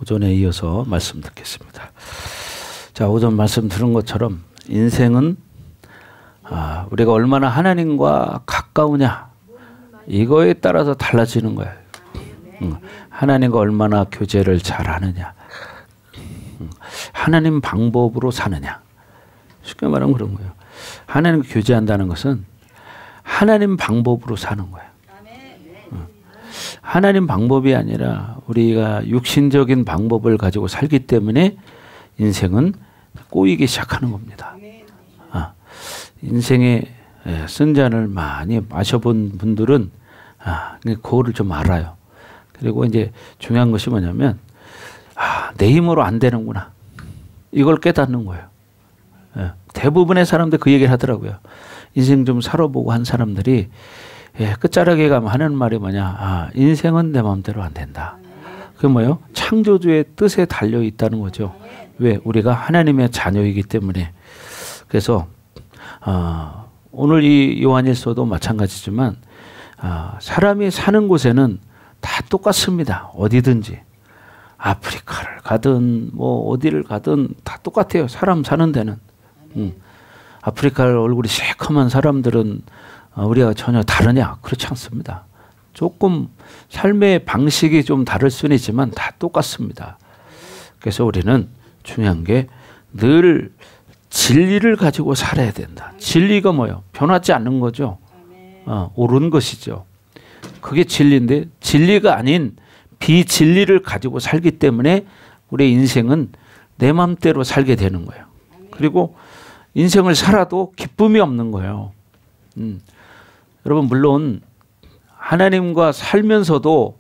오전에 이어서 말씀 듣겠습니다. 자, 오전 말씀 들은 것처럼 인생은 우리가 얼마나 하나님과 가까우냐 이거에 따라서 달라지는 거예요. 하나님과 얼마나 교제를 잘하느냐, 하나님 방법으로 사느냐. 쉽게 말하면 그런 거예요. 하나님과 교제한다는 것은 하나님 방법으로 사는 거예요. 하나님 방법이 아니라 우리가 육신적인 방법을 가지고 살기 때문에 인생은 꼬이기 시작하는 겁니다. 인생의 쓴 잔을 많이 마셔본 분들은 그거를 좀 알아요. 그리고 이제 중요한 것이 뭐냐면 내 힘으로 안 되는구나. 이걸 깨닫는 거예요. 대부분의 사람들 그 얘기를 하더라고요. 인생 좀 살아보고 한 사람들이 끝자락에 가면 하는 말이 뭐냐. 인생은 내 마음대로 안 된다. 그게 뭐예요? 창조주의 뜻에 달려 있다는 거죠. 왜? 우리가 하나님의 자녀이기 때문에. 그래서 오늘 이 요한일서도 마찬가지지만 사람이 사는 곳에는 다 똑같습니다. 어디든지. 아프리카를 가든 뭐 어디를 가든 다 똑같아요. 사람 사는 데는. 아프리카를 얼굴이 새카만 사람들은 우리가 전혀 다르냐? 그렇지 않습니다. 조금 삶의 방식이 좀 다를 수는 있지만 다 똑같습니다. 그래서 우리는 중요한 게 늘 진리를 가지고 살아야 된다. 진리가 뭐예요? 변하지 않는 거죠. 옳은 것이죠. 그게 진리인데 진리가 아닌 비진리를 가지고 살기 때문에 우리의 인생은 내 맘대로 살게 되는 거예요. 그리고 인생을 살아도 기쁨이 없는 거예요. 여러분 물론 하나님과 살면서도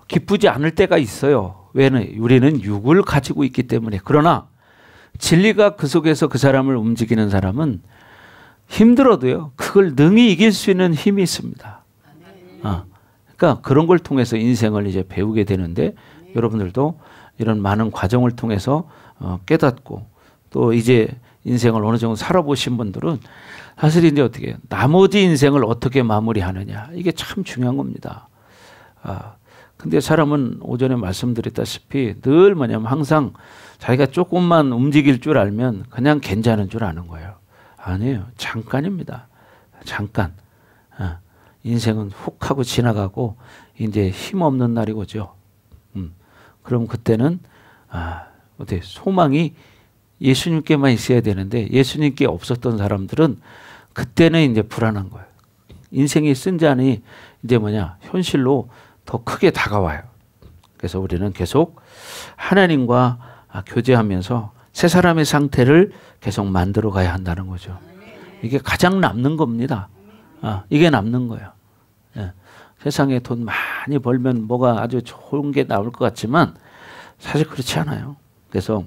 기쁘지 않을 때가 있어요. 왜냐하면 우리는 육을 가지고 있기 때문에. 그러나 진리가 그 속에서 그 사람을 움직이는 사람은 힘들어도요. 그걸 능히 이길 수 있는 힘이 있습니다. 그러니까 그런 걸 통해서 인생을 이제 배우게 되는데 여러분들도 이런 많은 과정을 통해서 깨닫고 또 이제 인생을 어느 정도 살아보신 분들은 사실 이제 어떻게 해요? 나머지 인생을 어떻게 마무리하느냐 이게 참 중요한 겁니다. 근데 사람은 오전에 말씀드렸다시피 늘 뭐냐면 항상 자기가 조금만 움직일 줄 알면 그냥 괜찮은 줄 아는 거예요. 아니에요. 잠깐입니다. 잠깐. 인생은 훅 하고 지나가고 이제 힘없는 날이 오죠. 그럼 그때는 어때 소망이 예수님께만 있어야 되는데 예수님께 없었던 사람들은 그때는 이제 불안한 거예요. 인생이 쓴 잔이 이제 뭐냐 현실로 더 크게 다가와요. 그래서 우리는 계속 하나님과 교제하면서 새 사람의 상태를 계속 만들어 가야 한다는 거죠. 이게 가장 남는 겁니다. 이게 남는 거예요. 세상에 돈 많이 벌면 뭐가 아주 좋은 게 나올 것 같지만 사실 그렇지 않아요. 그래서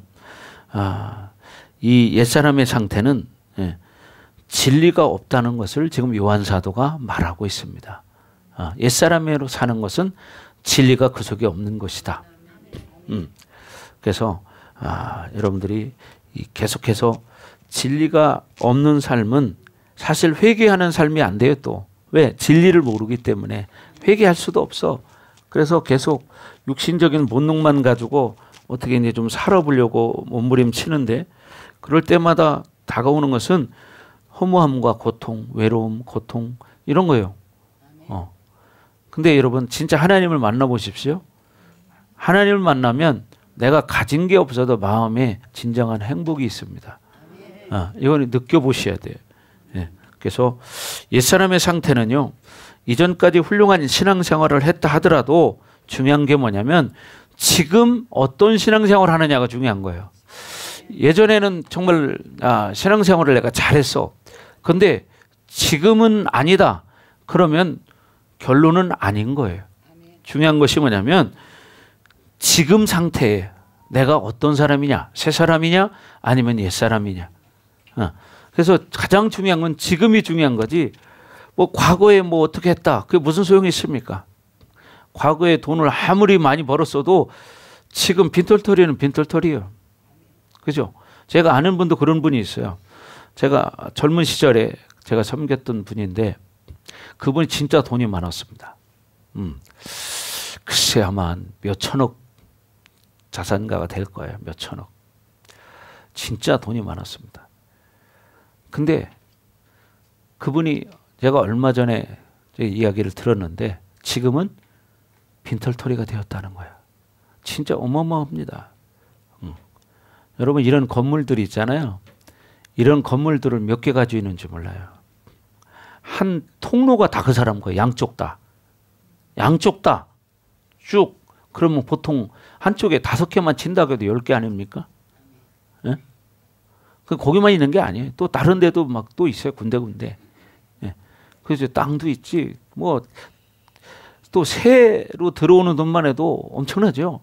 이 옛사람의 상태는 진리가 없다는 것을 지금 요한 사도가 말하고 있습니다. 옛사람으로 사는 것은 진리가 그 속에 없는 것이다. 그래서 여러분들이 계속해서 진리가 없는 삶은 사실 회개하는 삶이 안 돼요. 또 왜? 진리를 모르기 때문에 회개할 수도 없어. 그래서 계속 육신적인 본능만 가지고 어떻게 이제 좀 살아보려고 몸부림치는데 그럴 때마다 다가오는 것은 허무함과 고통, 외로움, 고통 이런 거예요. 근데 여러분 진짜 하나님을 만나보십시오. 하나님을 만나면 내가 가진 게 없어도 마음에 진정한 행복이 있습니다. 이건 느껴보셔야 돼요. 그래서 옛사람의 상태는요. 이전까지 훌륭한 신앙생활을 했다 하더라도 중요한 게 뭐냐면 지금 어떤 신앙생활을 하느냐가 중요한 거예요. 예전에는 정말 신앙생활을 내가 잘했어. 근데 지금은 아니다. 그러면 결론은 아닌 거예요. 중요한 것이 뭐냐면 지금 상태에 내가 어떤 사람이냐. 새 사람이냐 아니면 옛 사람이냐. 그래서 가장 중요한 건 지금이 중요한 거지. 뭐 과거에 뭐 어떻게 했다. 그게 무슨 소용이 있습니까? 과거에 돈을 아무리 많이 벌었어도 지금 빈털터리는 빈털터리예요. 그죠? 제가 아는 분도 그런 분이 있어요. 제가 젊은 시절에 제가 섬겼던 분인데 그분이 진짜 돈이 많았습니다. 글쎄 아마 몇 천억 자산가가 될 거예요. 몇 천억. 진짜 돈이 많았습니다. 근데 그분이 제가 얼마 전에 이야기를 들었는데 지금은 빈털터리가 되었다는 거야. 진짜 어마어마합니다. 여러분 이런 건물들이 있잖아요. 이런 건물들을 몇 개 가지고 있는지 몰라요. 한 통로가 다 그 사람 거예요. 양쪽 다. 양쪽 다. 쭉. 그러면 보통 한쪽에 5개만 친다고 해도 10개 아닙니까? 예? 거기만 있는 게 아니에요. 또 다른 데도 막 또 있어요. 군데군데. 예. 그래서 땅도 있지. 뭐 또 새로 들어오는 돈만 해도 엄청나죠.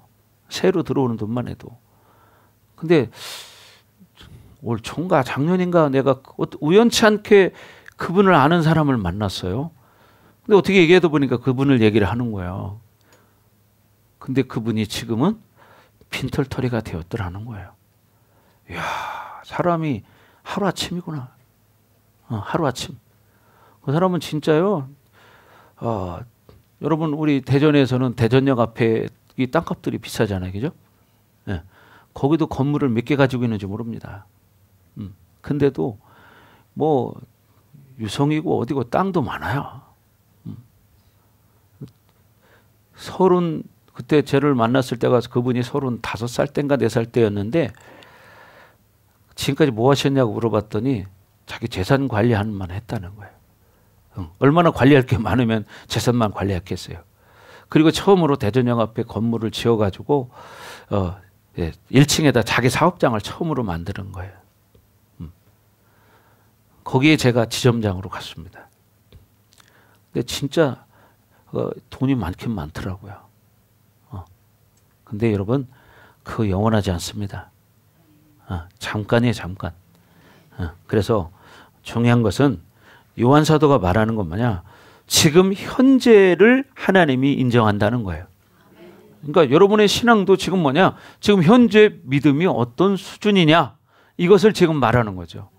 새로 들어오는 돈만 해도. 근데 올 초인가 작년인가 내가 우연치 않게 그분을 아는 사람을 만났어요. 근데 어떻게 얘기해도 보니까 그분을 얘기를 하는 거예요. 근데 그분이 지금은 빈털터리가 되었더라는 거예요. 이야, 사람이 하루아침이구나. 하루아침. 그 사람은 진짜요. 여러분 우리 대전에서는 대전역 앞에 이 땅값들이 비싸잖아요. 그죠? 네. 거기도 건물을 몇 개 가지고 있는지 모릅니다. 근데도 뭐 유성이고 어디고 땅도 많아요. 그때 저를 만났을 때가 그분이 35살 때인가 4살 때였는데 지금까지 뭐 하셨냐고 물어봤더니 자기 재산 관리하는 만 했다는 거예요. 얼마나 관리할 게 많으면 재산만 관리했겠어요. 그리고 처음으로 대전역 앞에 건물을 지어가지고 1층에다 자기 사업장을 처음으로 만드는 거예요. 거기에 제가 지점장으로 갔습니다. 근데 진짜 돈이 많긴 많더라고요. 근데 여러분 그거 영원하지 않습니다. 잠깐이에요, 잠깐. 그래서 중요한 것은 요한 사도가 말하는 건 뭐냐? 지금 현재를 하나님이 인정한다는 거예요. 그러니까 여러분의 신앙도 지금 뭐냐? 지금 현재 믿음이 어떤 수준이냐? 이것을 지금 말하는 거죠.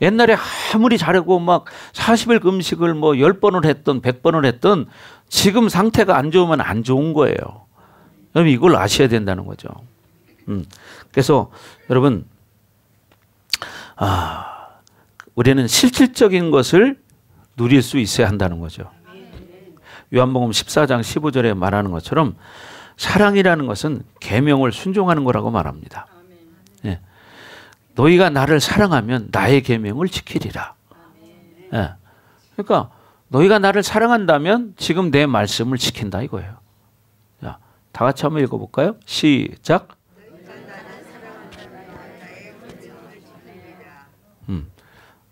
옛날에 아무리 잘하고 막 40일 금식을 뭐 10번을 했던 100번을 했던 지금 상태가 안 좋으면 안 좋은 거예요. 여러분 이걸 아셔야 된다는 거죠. 그래서 여러분 우리는 실질적인 것을 누릴 수 있어야 한다는 거죠. 요한복음 14장 15절에 말하는 것처럼 사랑이라는 것은 계명을 순종하는 거라고 말합니다. 예. 너희가 나를 사랑하면 나의 계명을 지키리라. 예. 그러니까 너희가 나를 사랑한다면 지금 내 말씀을 지킨다 이거예요. 자, 다 같이 한번 읽어볼까요? 시작.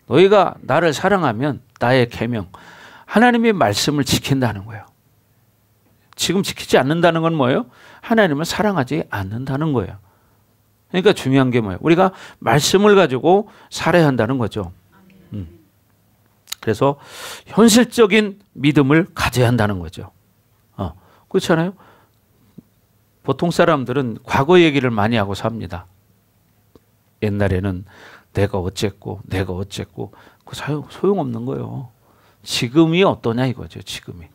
너희가 나를 사랑하면 나의 계명, 하나님의 말씀을 지킨다는 거예요. 지금 지키지 않는다는 건 뭐예요? 하나님을 사랑하지 않는다는 거예요. 그러니까 중요한 게 뭐예요? 우리가 말씀을 가지고 살아야 한다는 거죠. 그래서 현실적인 믿음을 가져야 한다는 거죠. 그렇잖아요? 보통 사람들은 과거 얘기를 많이 하고 삽니다. 옛날에는 내가 어쨌고 그 소용없는 거예요. 지금이 어떠냐 이거죠. 지금이.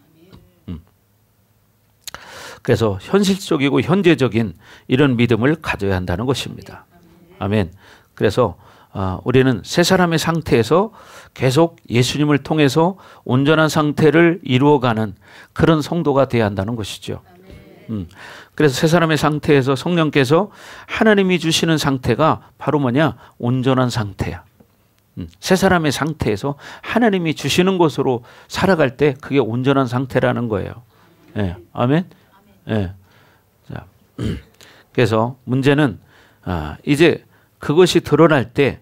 그래서 현실적이고 현재적인 이런 믿음을 가져야 한다는 것입니다. 아멘. 그래서 우리는 새 사람의 상태에서 계속 예수님을 통해서 온전한 상태를 이루어가는 그런 성도가 되어야 한다는 것이죠. 그래서 새 사람의 상태에서 성령께서 하나님이 주시는 상태가 바로 뭐냐? 온전한 상태야. 새 사람의 상태에서 하나님이 주시는 것으로 살아갈 때 그게 온전한 상태라는 거예요. 예, 아멘. 예. 자, 그래서 문제는 이제 그것이 드러날 때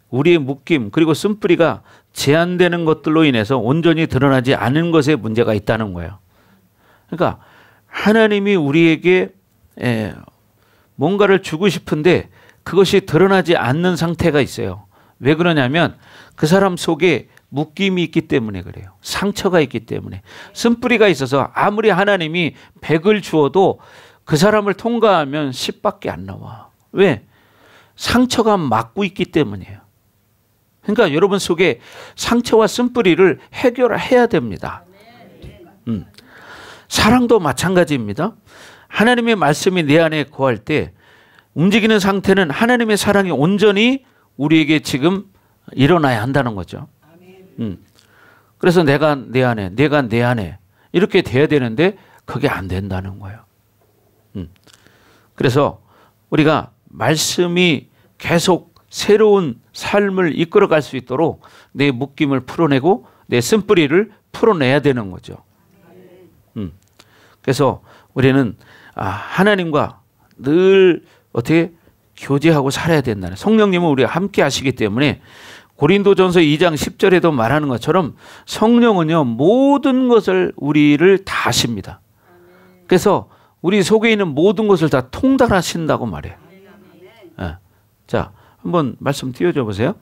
우리의 묶임 그리고 쓴뿌리가 제한되는 것들로 인해서 온전히 드러나지 않은 것에 문제가 있다는 거예요. 그러니까 하나님이 우리에게 뭔가를 주고 싶은데 그것이 드러나지 않는 상태가 있어요. 왜 그러냐면 그 사람 속에 묶임이 있기 때문에 그래요. 상처가 있기 때문에. 쓴뿌리가 있어서 아무리 하나님이 100을 주어도 그 사람을 통과하면 10밖에 안 나와. 왜? 상처가 막고 있기 때문이에요. 그러니까 여러분 속에 상처와 쓴뿌리를 해결해야 됩니다. 사랑도 마찬가지입니다. 하나님의 말씀이 내 안에 거할 때 움직이는 상태는 하나님의 사랑이 온전히 우리에게 지금 일어나야 한다는 거죠. 그래서 내가 내 안에, 내가 내 안에 이렇게 돼야 되는데 그게 안 된다는 거예요. 그래서 우리가 말씀이 계속 새로운 삶을 이끌어갈 수 있도록 내 묶임을 풀어내고 내 쓴뿌리를 풀어내야 되는 거죠. 그래서 우리는 하나님과 늘 어떻게 교제하고 살아야 된다는, 성령님은 우리와 함께 하시기 때문에 고린도전서 2장 10절에도 말하는 것처럼 성령은요 모든 것을 우리를 다 아십니다. 그래서 우리 속에 있는 모든 것을 다 통달하신다고 말해요. 자, 한번 말씀 띄워줘 보세요.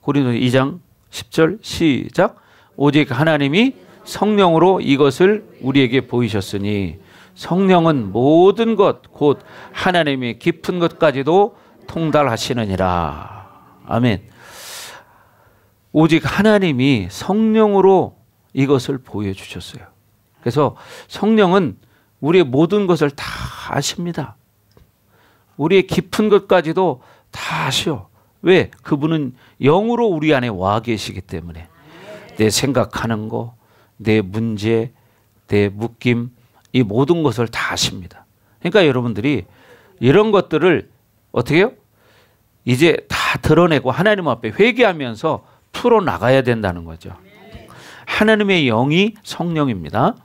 고린도서 2장 10절 시작. 오직 하나님이 성령으로 이것을 우리에게 보이셨으니 성령은 모든 것 곧 하나님의 깊은 것까지도 통달하시느니라. 아멘. 오직 하나님이 성령으로 이것을 보여주셨어요. 그래서 성령은 우리의 모든 것을 다 아십니다. 우리의 깊은 것까지도 다 아셔. 왜? 그분은 영으로 우리 안에 와 계시기 때문에. 내 생각하는 거, 내 문제, 내 묶임, 이 모든 것을 다 아십니다. 그러니까 여러분들이 이런 것들을 어떻게 해요? 이제 다 드러내고 하나님 앞에 회개하면서 풀어나가야 된다는 거죠. 하나님의 영이 성령입니다.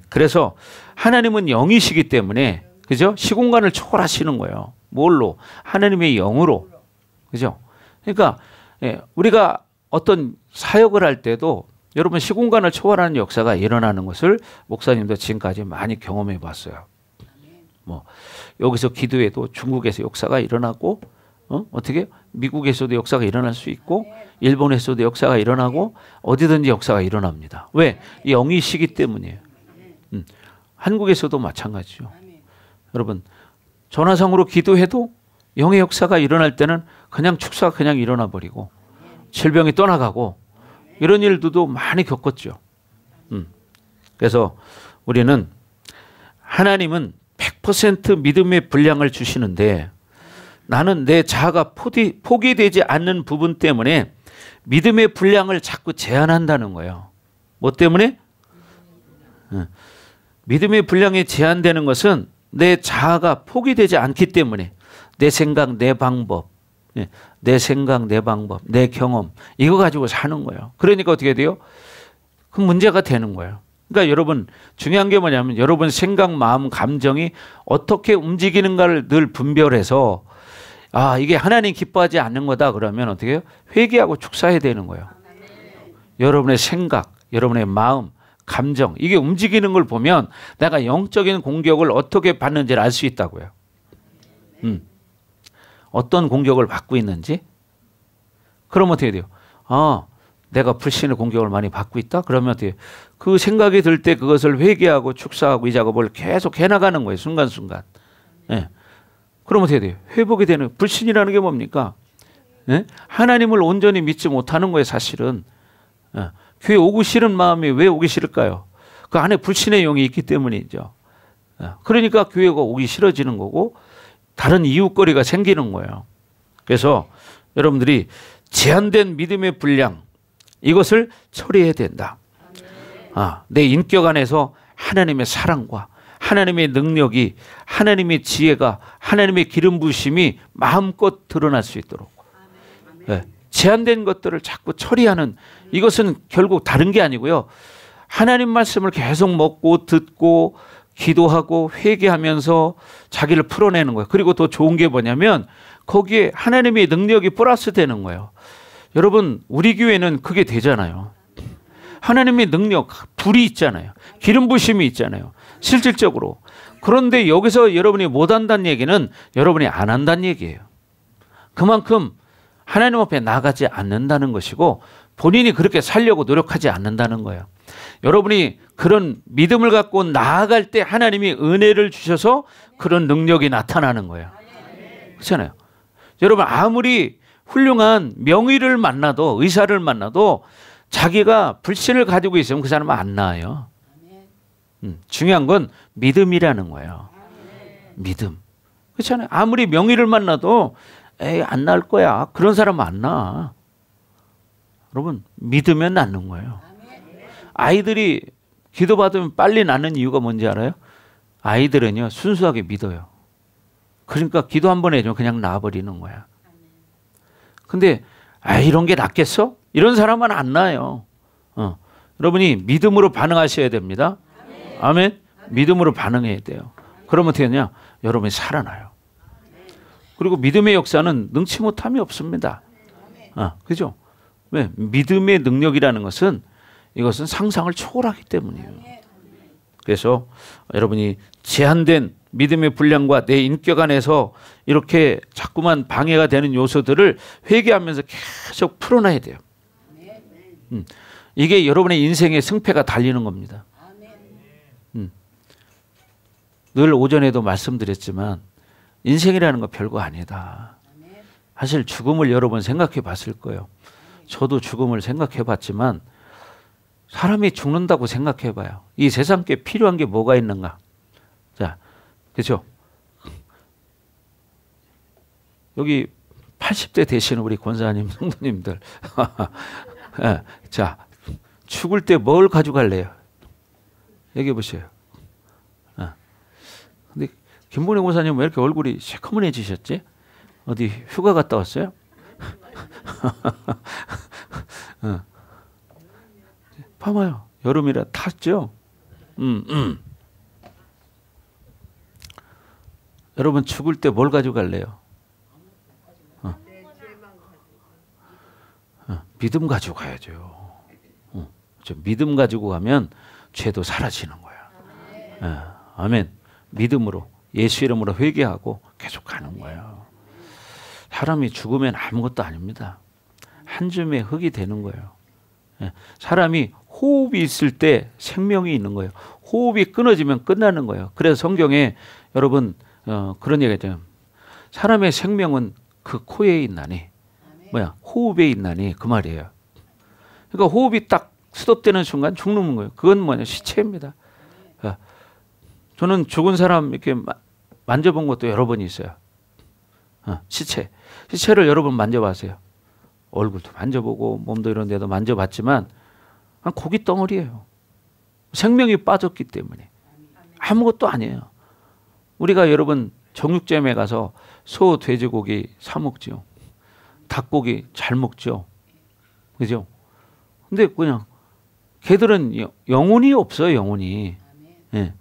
그래서 하나님은 영이시기 때문에, 그죠? 시공간을 초월하시는 거예요. 뭘로? 하나님의 영으로. 그죠? 그러니까 우리가 어떤 사역을 할 때도 여러분 시공간을 초월하는 역사가 일어나는 것을 목사님도 지금까지 많이 경험해 봤어요. 뭐 여기서 기도해도 중국에서 역사가 일어나고, 어떻게 미국에서도 역사가 일어날 수 있고, 일본에서도 역사가 일어나고, 어디든지 역사가 일어납니다. 왜? 영이시기 때문이에요. 한국에서도 마찬가지죠. 여러분 전화상으로 기도해도 영의 역사가 일어날 때는 그냥 축사가 그냥 일어나 버리고 질병이 떠나가고 이런 일들도 많이 겪었죠. 그래서 우리는 하나님은 100% 믿음의 분량을 주시는데 나는 내 자아가 포기되지 않는 부분 때문에 믿음의 분량을 자꾸 제한한다는 거예요. 뭐 때문에? 믿음의 분량이 제한되는 것은 내 자아가 포기되지 않기 때문에 내 생각, 내 방법, 내 생각, 내 방법, 내 경험 이거 가지고 사는 거예요. 그러니까 어떻게 돼요? 그 문제가 되는 거예요. 그러니까 여러분 중요한 게 뭐냐면 여러분 생각, 마음, 감정이 어떻게 움직이는가를 늘 분별해서 이게 하나님 기뻐하지 않는 거다 그러면 어떻게 해요? 회개하고 축사해야 되는 거예요. 여러분의 생각, 여러분의 마음, 감정 이게 움직이는 걸 보면 내가 영적인 공격을 어떻게 받는지를 알 수 있다고요. 어떤 공격을 받고 있는지. 그럼 어떻게 돼요? 내가 불신의 공격을 많이 받고 있다? 그러면 어떻게 돼요? 그 생각이 들 때 그것을 회개하고 축사하고 이 작업을 계속 해나가는 거예요. 순간순간. 그럼 어떻게 돼요? 회복이 되는. 불신이라는 게 뭡니까? 하나님을 온전히 믿지 못하는 거예요. 사실은. 교회 오기 싫은 마음이 왜 오기 싫을까요? 그 안에 불신의 영이 있기 때문이죠. 그러니까 교회가 오기 싫어지는 거고 다른 이웃거리가 생기는 거예요. 그래서 여러분들이 제한된 믿음의 분량 이것을 처리해야 된다. 내 인격 안에서 하나님의 사랑과 하나님의 능력이, 하나님의 지혜가, 하나님의 기름 부으심이 마음껏 드러날 수 있도록 제한된 것들을 자꾸 처리하는, 이것은 결국 다른 게 아니고요. 하나님 말씀을 계속 먹고 듣고 기도하고 회개하면서 자기를 풀어내는 거예요. 그리고 더 좋은 게 뭐냐면 거기에 하나님의 능력이 플러스 되는 거예요. 여러분 우리 교회는 그게 되잖아요. 하나님의 능력, 불이 있잖아요. 기름 부심이 있잖아요. 실질적으로. 그런데 여기서 여러분이 못한다는 얘기는 여러분이 안 한다는 얘기예요. 그만큼 하나님 앞에 나가지 않는다는 것이고 본인이 그렇게 살려고 노력하지 않는다는 거예요. 여러분이 그런 믿음을 갖고 나아갈 때 하나님이 은혜를 주셔서 그런 능력이 나타나는 거예요. 그렇잖아요. 여러분 아무리 훌륭한 명의를 만나도, 의사를 만나도 자기가 불신을 가지고 있으면 그 사람은 안 나아요. 중요한 건 믿음이라는 거예요. 믿음. 그렇잖아요. 아무리 명의를 만나도 에이, 안 낳을 거야. 그런 사람 안 낳아. 여러분, 믿으면 낳는 거예요. 아이들이 기도받으면 빨리 낳는 이유가 뭔지 알아요? 아이들은요, 순수하게 믿어요. 그러니까 기도 한 번 해주면 그냥 낳아버리는 거야. 근데 이런 게 낫겠어? 이런 사람은 안 낳아요. 여러분이 믿음으로 반응하셔야 됩니다. 아멘. 믿음으로 반응해야 돼요. 그러면 어떻게 되냐? 여러분이 살아나요. 그리고 믿음의 역사는 능치 못함이 없습니다. 그죠? 왜? 믿음의 능력이라는 것은 이것은 상상을 초월하기 때문이에요. 그래서 여러분이 제한된 믿음의 분량과 내 인격 안에서 이렇게 자꾸만 방해가 되는 요소들을 회개하면서 계속 풀어놔야 돼요. 이게 여러분의 인생의 승패가 달리는 겁니다. 늘 오전에도 말씀드렸지만 인생이라는 거 별거 아니다. 사실 죽음을 여러 번 생각해 봤을 거예요. 저도 죽음을 생각해 봤지만 사람이 죽는다고 생각해 봐요. 이 세상에 필요한 게 뭐가 있는가? 자, 그렇죠? 여기 80대 되시는 우리 권사님, 성도님들. 자, 죽을 때 뭘 가져갈래요? 얘기해 보세요. 근데 김본희 권사님 왜 이렇게 얼굴이 새카만해지셨지? 어디 휴가 갔다 왔어요? 봐봐요. 여름이라 탔죠? 여러분 죽을 때 뭘 가져갈래요? 믿음 가지고 가야죠. 믿음 가지고 가면 죄도 사라지는 거야. 아멘. 믿음으로 예수 이름으로 회개하고 계속 가는 거예요. 사람이 죽으면 아무것도 아닙니다. 한 줌의 흙이 되는 거예요. 사람이 호흡이 있을 때 생명이 있는 거예요. 호흡이 끊어지면 끝나는 거예요. 그래서 성경에 여러분 그런 얘기가 있잖아요. 사람의 생명은 그 코에 있나니 호흡에 있나니 그 말이에요. 그러니까 호흡이 딱 스톱되는 순간 죽는 거예요. 그건 뭐냐? 시체입니다. 저는 죽은 사람 이렇게 만져본 것도 여러 번 있어요. 시체를 여러 번 만져봤어요. 얼굴도 만져보고 몸도 이런 데도 만져봤지만 고기 덩어리예요. 생명이 빠졌기 때문에 아무것도 아니에요. 우리가 여러분 정육점에 가서 소, 돼지고기 사 먹죠. 닭고기 잘 먹죠. 그죠? 근데 그냥 걔들은 영혼이 없어요. 영혼이. 예.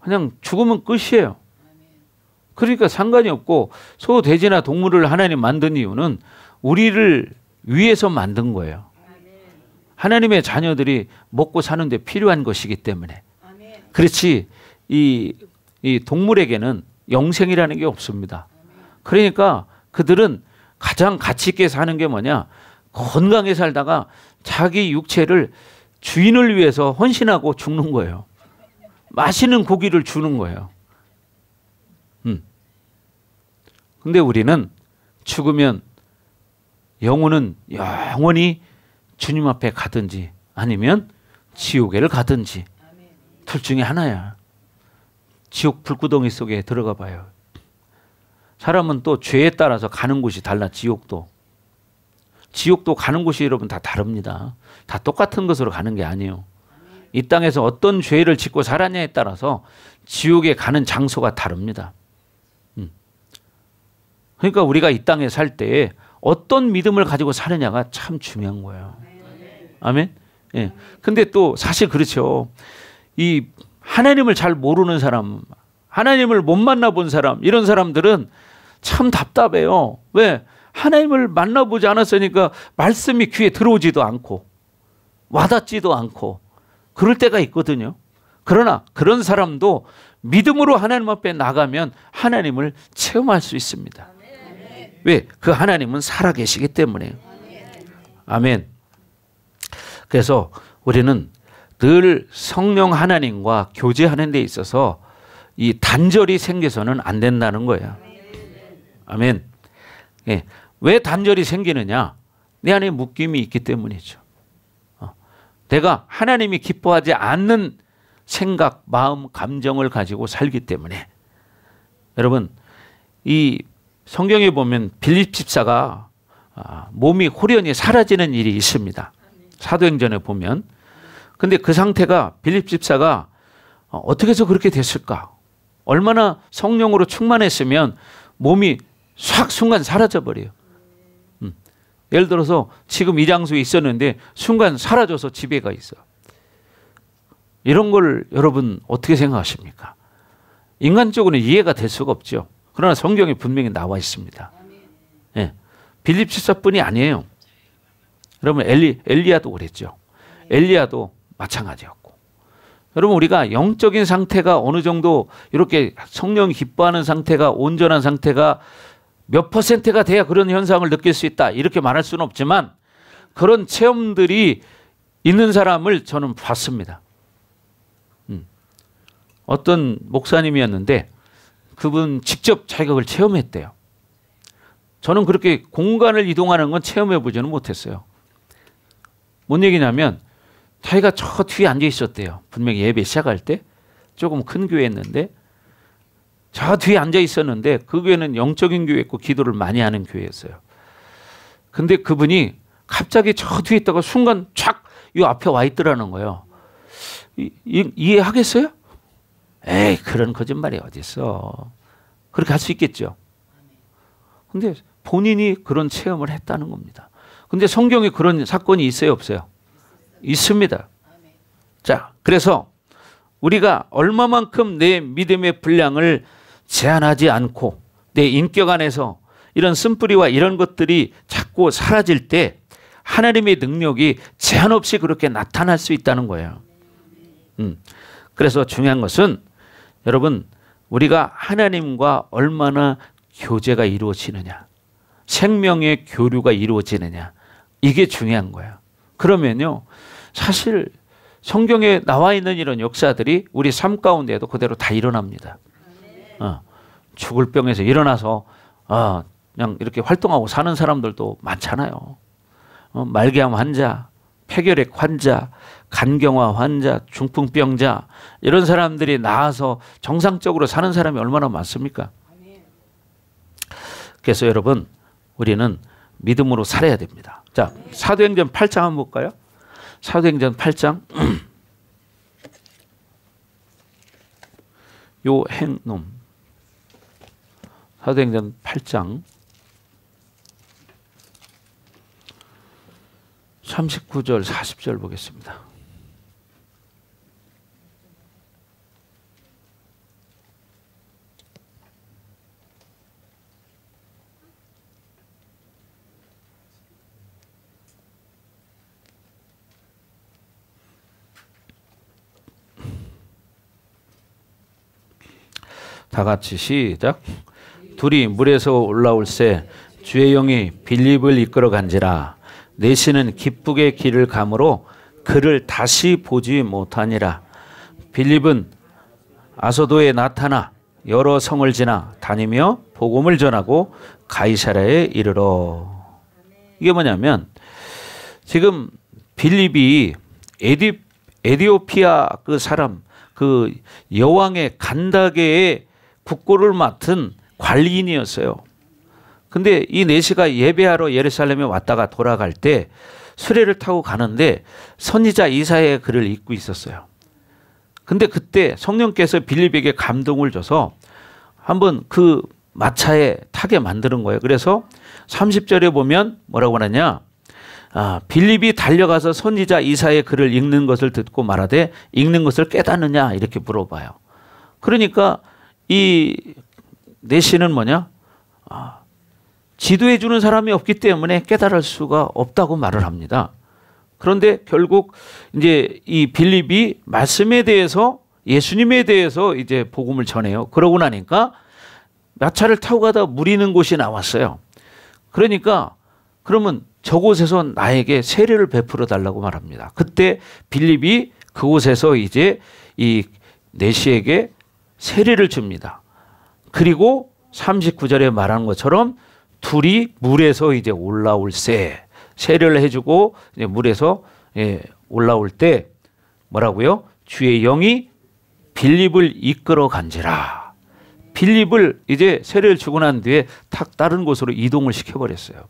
그냥 죽으면 끝이에요. 그러니까 상관이 없고 소, 돼지나 동물을 하나님 만든 이유는 우리를 위해서 만든 거예요. 하나님의 자녀들이 먹고 사는데 필요한 것이기 때문에. 그렇지 이 동물에게는 영생이라는 게 없습니다. 그러니까 그들은 가장 가치 있게 사는 게 뭐냐? 건강에 살다가 자기 육체를 주인을 위해서 헌신하고 죽는 거예요. 맛있는 고기를 주는 거예요. 근데 우리는 죽으면 영혼은 영원히 주님 앞에 가든지 아니면 지옥에를 가든지 둘 중에 하나야. 지옥 불구덩이 속에 들어가 봐요. 사람은 또 죄에 따라서 가는 곳이 달라. 지옥도 가는 곳이 여러분 다 다릅니다. 다 똑같은 것으로 가는 게 아니에요. 이 땅에서 어떤 죄를 짓고 살았냐에 따라서 지옥에 가는 장소가 다릅니다. 그러니까 우리가 이 땅에 살 때 어떤 믿음을 가지고 사느냐가 참 중요한 거예요. 아멘. 예. 근데 또 사실 그렇죠. 이 하나님을 잘 모르는 사람, 하나님을 못 만나본 사람, 이런 사람들은 참 답답해요. 왜? 하나님을 만나보지 않았으니까 말씀이 귀에 들어오지도 않고 와닿지도 않고 그럴 때가 있거든요. 그러나 그런 사람도 믿음으로 하나님 앞에 나가면 하나님을 체험할 수 있습니다. 왜? 그 하나님은 살아계시기 때문에. 아멘. 그래서 우리는 늘 성령 하나님과 교제하는 데 있어서 이 단절이 생겨서는 안 된다는 거예요. 아멘. 예. 왜 단절이 생기느냐? 내 안에 묶임이 있기 때문이죠. 내가 하나님이 기뻐하지 않는 생각, 마음, 감정을 가지고 살기 때문에. 여러분, 이 성경에 보면 빌립 집사가 몸이 홀연히 사라지는 일이 있습니다. 사도행전에 보면. 근데 그 상태가 빌립 집사가 어떻게 해서 그렇게 됐을까? 얼마나 성령으로 충만했으면 몸이 싹 순간 사라져 버려요. 예를 들어서 지금 이 장소에 있었는데 순간 사라져서 집에 가 있어. 이런 걸 여러분 어떻게 생각하십니까? 인간적으로는 이해가 될 수가 없죠. 그러나 성경에 분명히 나와 있습니다. 예. 빌립 집사뿐이 아니에요. 여러분 엘리야도 그랬죠. 엘리야도 마찬가지였고. 여러분 우리가 영적인 상태가 어느 정도 이렇게 성령이 기뻐하는 상태가 온전한 상태가 몇 %가 돼야 그런 현상을 느낄 수 있다 이렇게 말할 수는 없지만 그런 체험들이 있는 사람을 저는 봤습니다. 어떤 목사님이었는데 그분 직접 자기가 그걸 체험했대요. 저는 그렇게 공간을 이동하는 건 체험해 보지는 못했어요. 뭔 얘기냐면 자기가 저 뒤에 앉아 있었대요. 분명히 예배 시작할 때 조금 큰 교회였는데 저 뒤에 앉아 있었는데 그 교회는 영적인 교회였고 기도를 많이 하는 교회였어요. 근데 그분이 갑자기 저 뒤에 있다가 순간 촥 이 앞에 와 있더라는 거예요. 이해하겠어요? 에이 그런 거짓말이 어딨어. 그렇게 할 수 있겠죠. 근데 본인이 그런 체험을 했다는 겁니다. 근데 성경에 그런 사건이 있어요 없어요? 있습니다. 자, 그래서 우리가 얼마만큼 내 믿음의 분량을 제한하지 않고 내 인격 안에서 이런 쓴뿌리와 이런 것들이 자꾸 사라질 때 하나님의 능력이 제한 없이 그렇게 나타날 수 있다는 거예요. 그래서 중요한 것은 여러분 우리가 하나님과 얼마나 교제가 이루어지느냐, 생명의 교류가 이루어지느냐, 이게 중요한 거예요. 그러면요 사실 성경에 나와 있는 이런 역사들이 우리 삶 가운데에도 그대로 다 일어납니다. 죽을 병에서 일어나서 그냥 이렇게 활동하고 사는 사람들도 많잖아요. 말기암 환자, 폐결핵 환자, 간경화 환자, 중풍병자 이런 사람들이 나아서 정상적으로 사는 사람이 얼마나 많습니까? 그래서 여러분 우리는 믿음으로 살아야 됩니다. 자, 사도행전 8장 한번 볼까요? 사도행전 8장 요 행놈 사도행전 8장 39절 40절 보겠습니다. 다 같이 시작. 둘이 물에서 올라올새 주의 영이 빌립을 이끌어 간지라. 내시는 기쁘게 길을 가므로 그를 다시 보지 못하니라. 빌립은 아소도에 나타나 여러 성을 지나 다니며 복음을 전하고 가이사랴에 이르러. 이게 뭐냐면 지금 빌립이 에디오피아 그 사람 그 여왕의 간다게의 국고를 맡은 관리인이었어요. 근데 이 내시가 예배하러 예루살렘에 왔다가 돌아갈 때 수레를 타고 가는데 선지자 이사야의 글을 읽고 있었어요. 근데 그때 성령께서 빌립에게 감동을 줘서 한번 그 마차에 타게 만드는 거예요. 그래서 30절에 보면 뭐라고 하느냐, 빌립이 달려가서 선지자 이사야의 글을 읽는 것을 듣고 말하되 읽는 것을 깨닫느냐 이렇게 물어봐요. 그러니까 이 내시는 뭐냐, 지도해 주는 사람이 없기 때문에 깨달을 수가 없다고 말을 합니다. 그런데 결국 이제 이 빌립이 말씀에 대해서 예수님에 대해서 이제 복음을 전해요. 그러고 나니까 마차를 타고 가다 무리는 곳이 나왔어요. 그러니까 그러면 저곳에서 나에게 세례를 베풀어 달라고 말합니다. 그때 빌립이 그곳에서 이제 이 내시에게 세례를 줍니다. 그리고 39절에 말한 것처럼 둘이 물에서 이제 올라올새 세례를 해주고 이제 물에서 올라올 때 뭐라고요? 주의 영이 빌립을 이끌어 간지라. 빌립을 이제 세례를 주고 난 뒤에 탁 다른 곳으로 이동을 시켜버렸어요.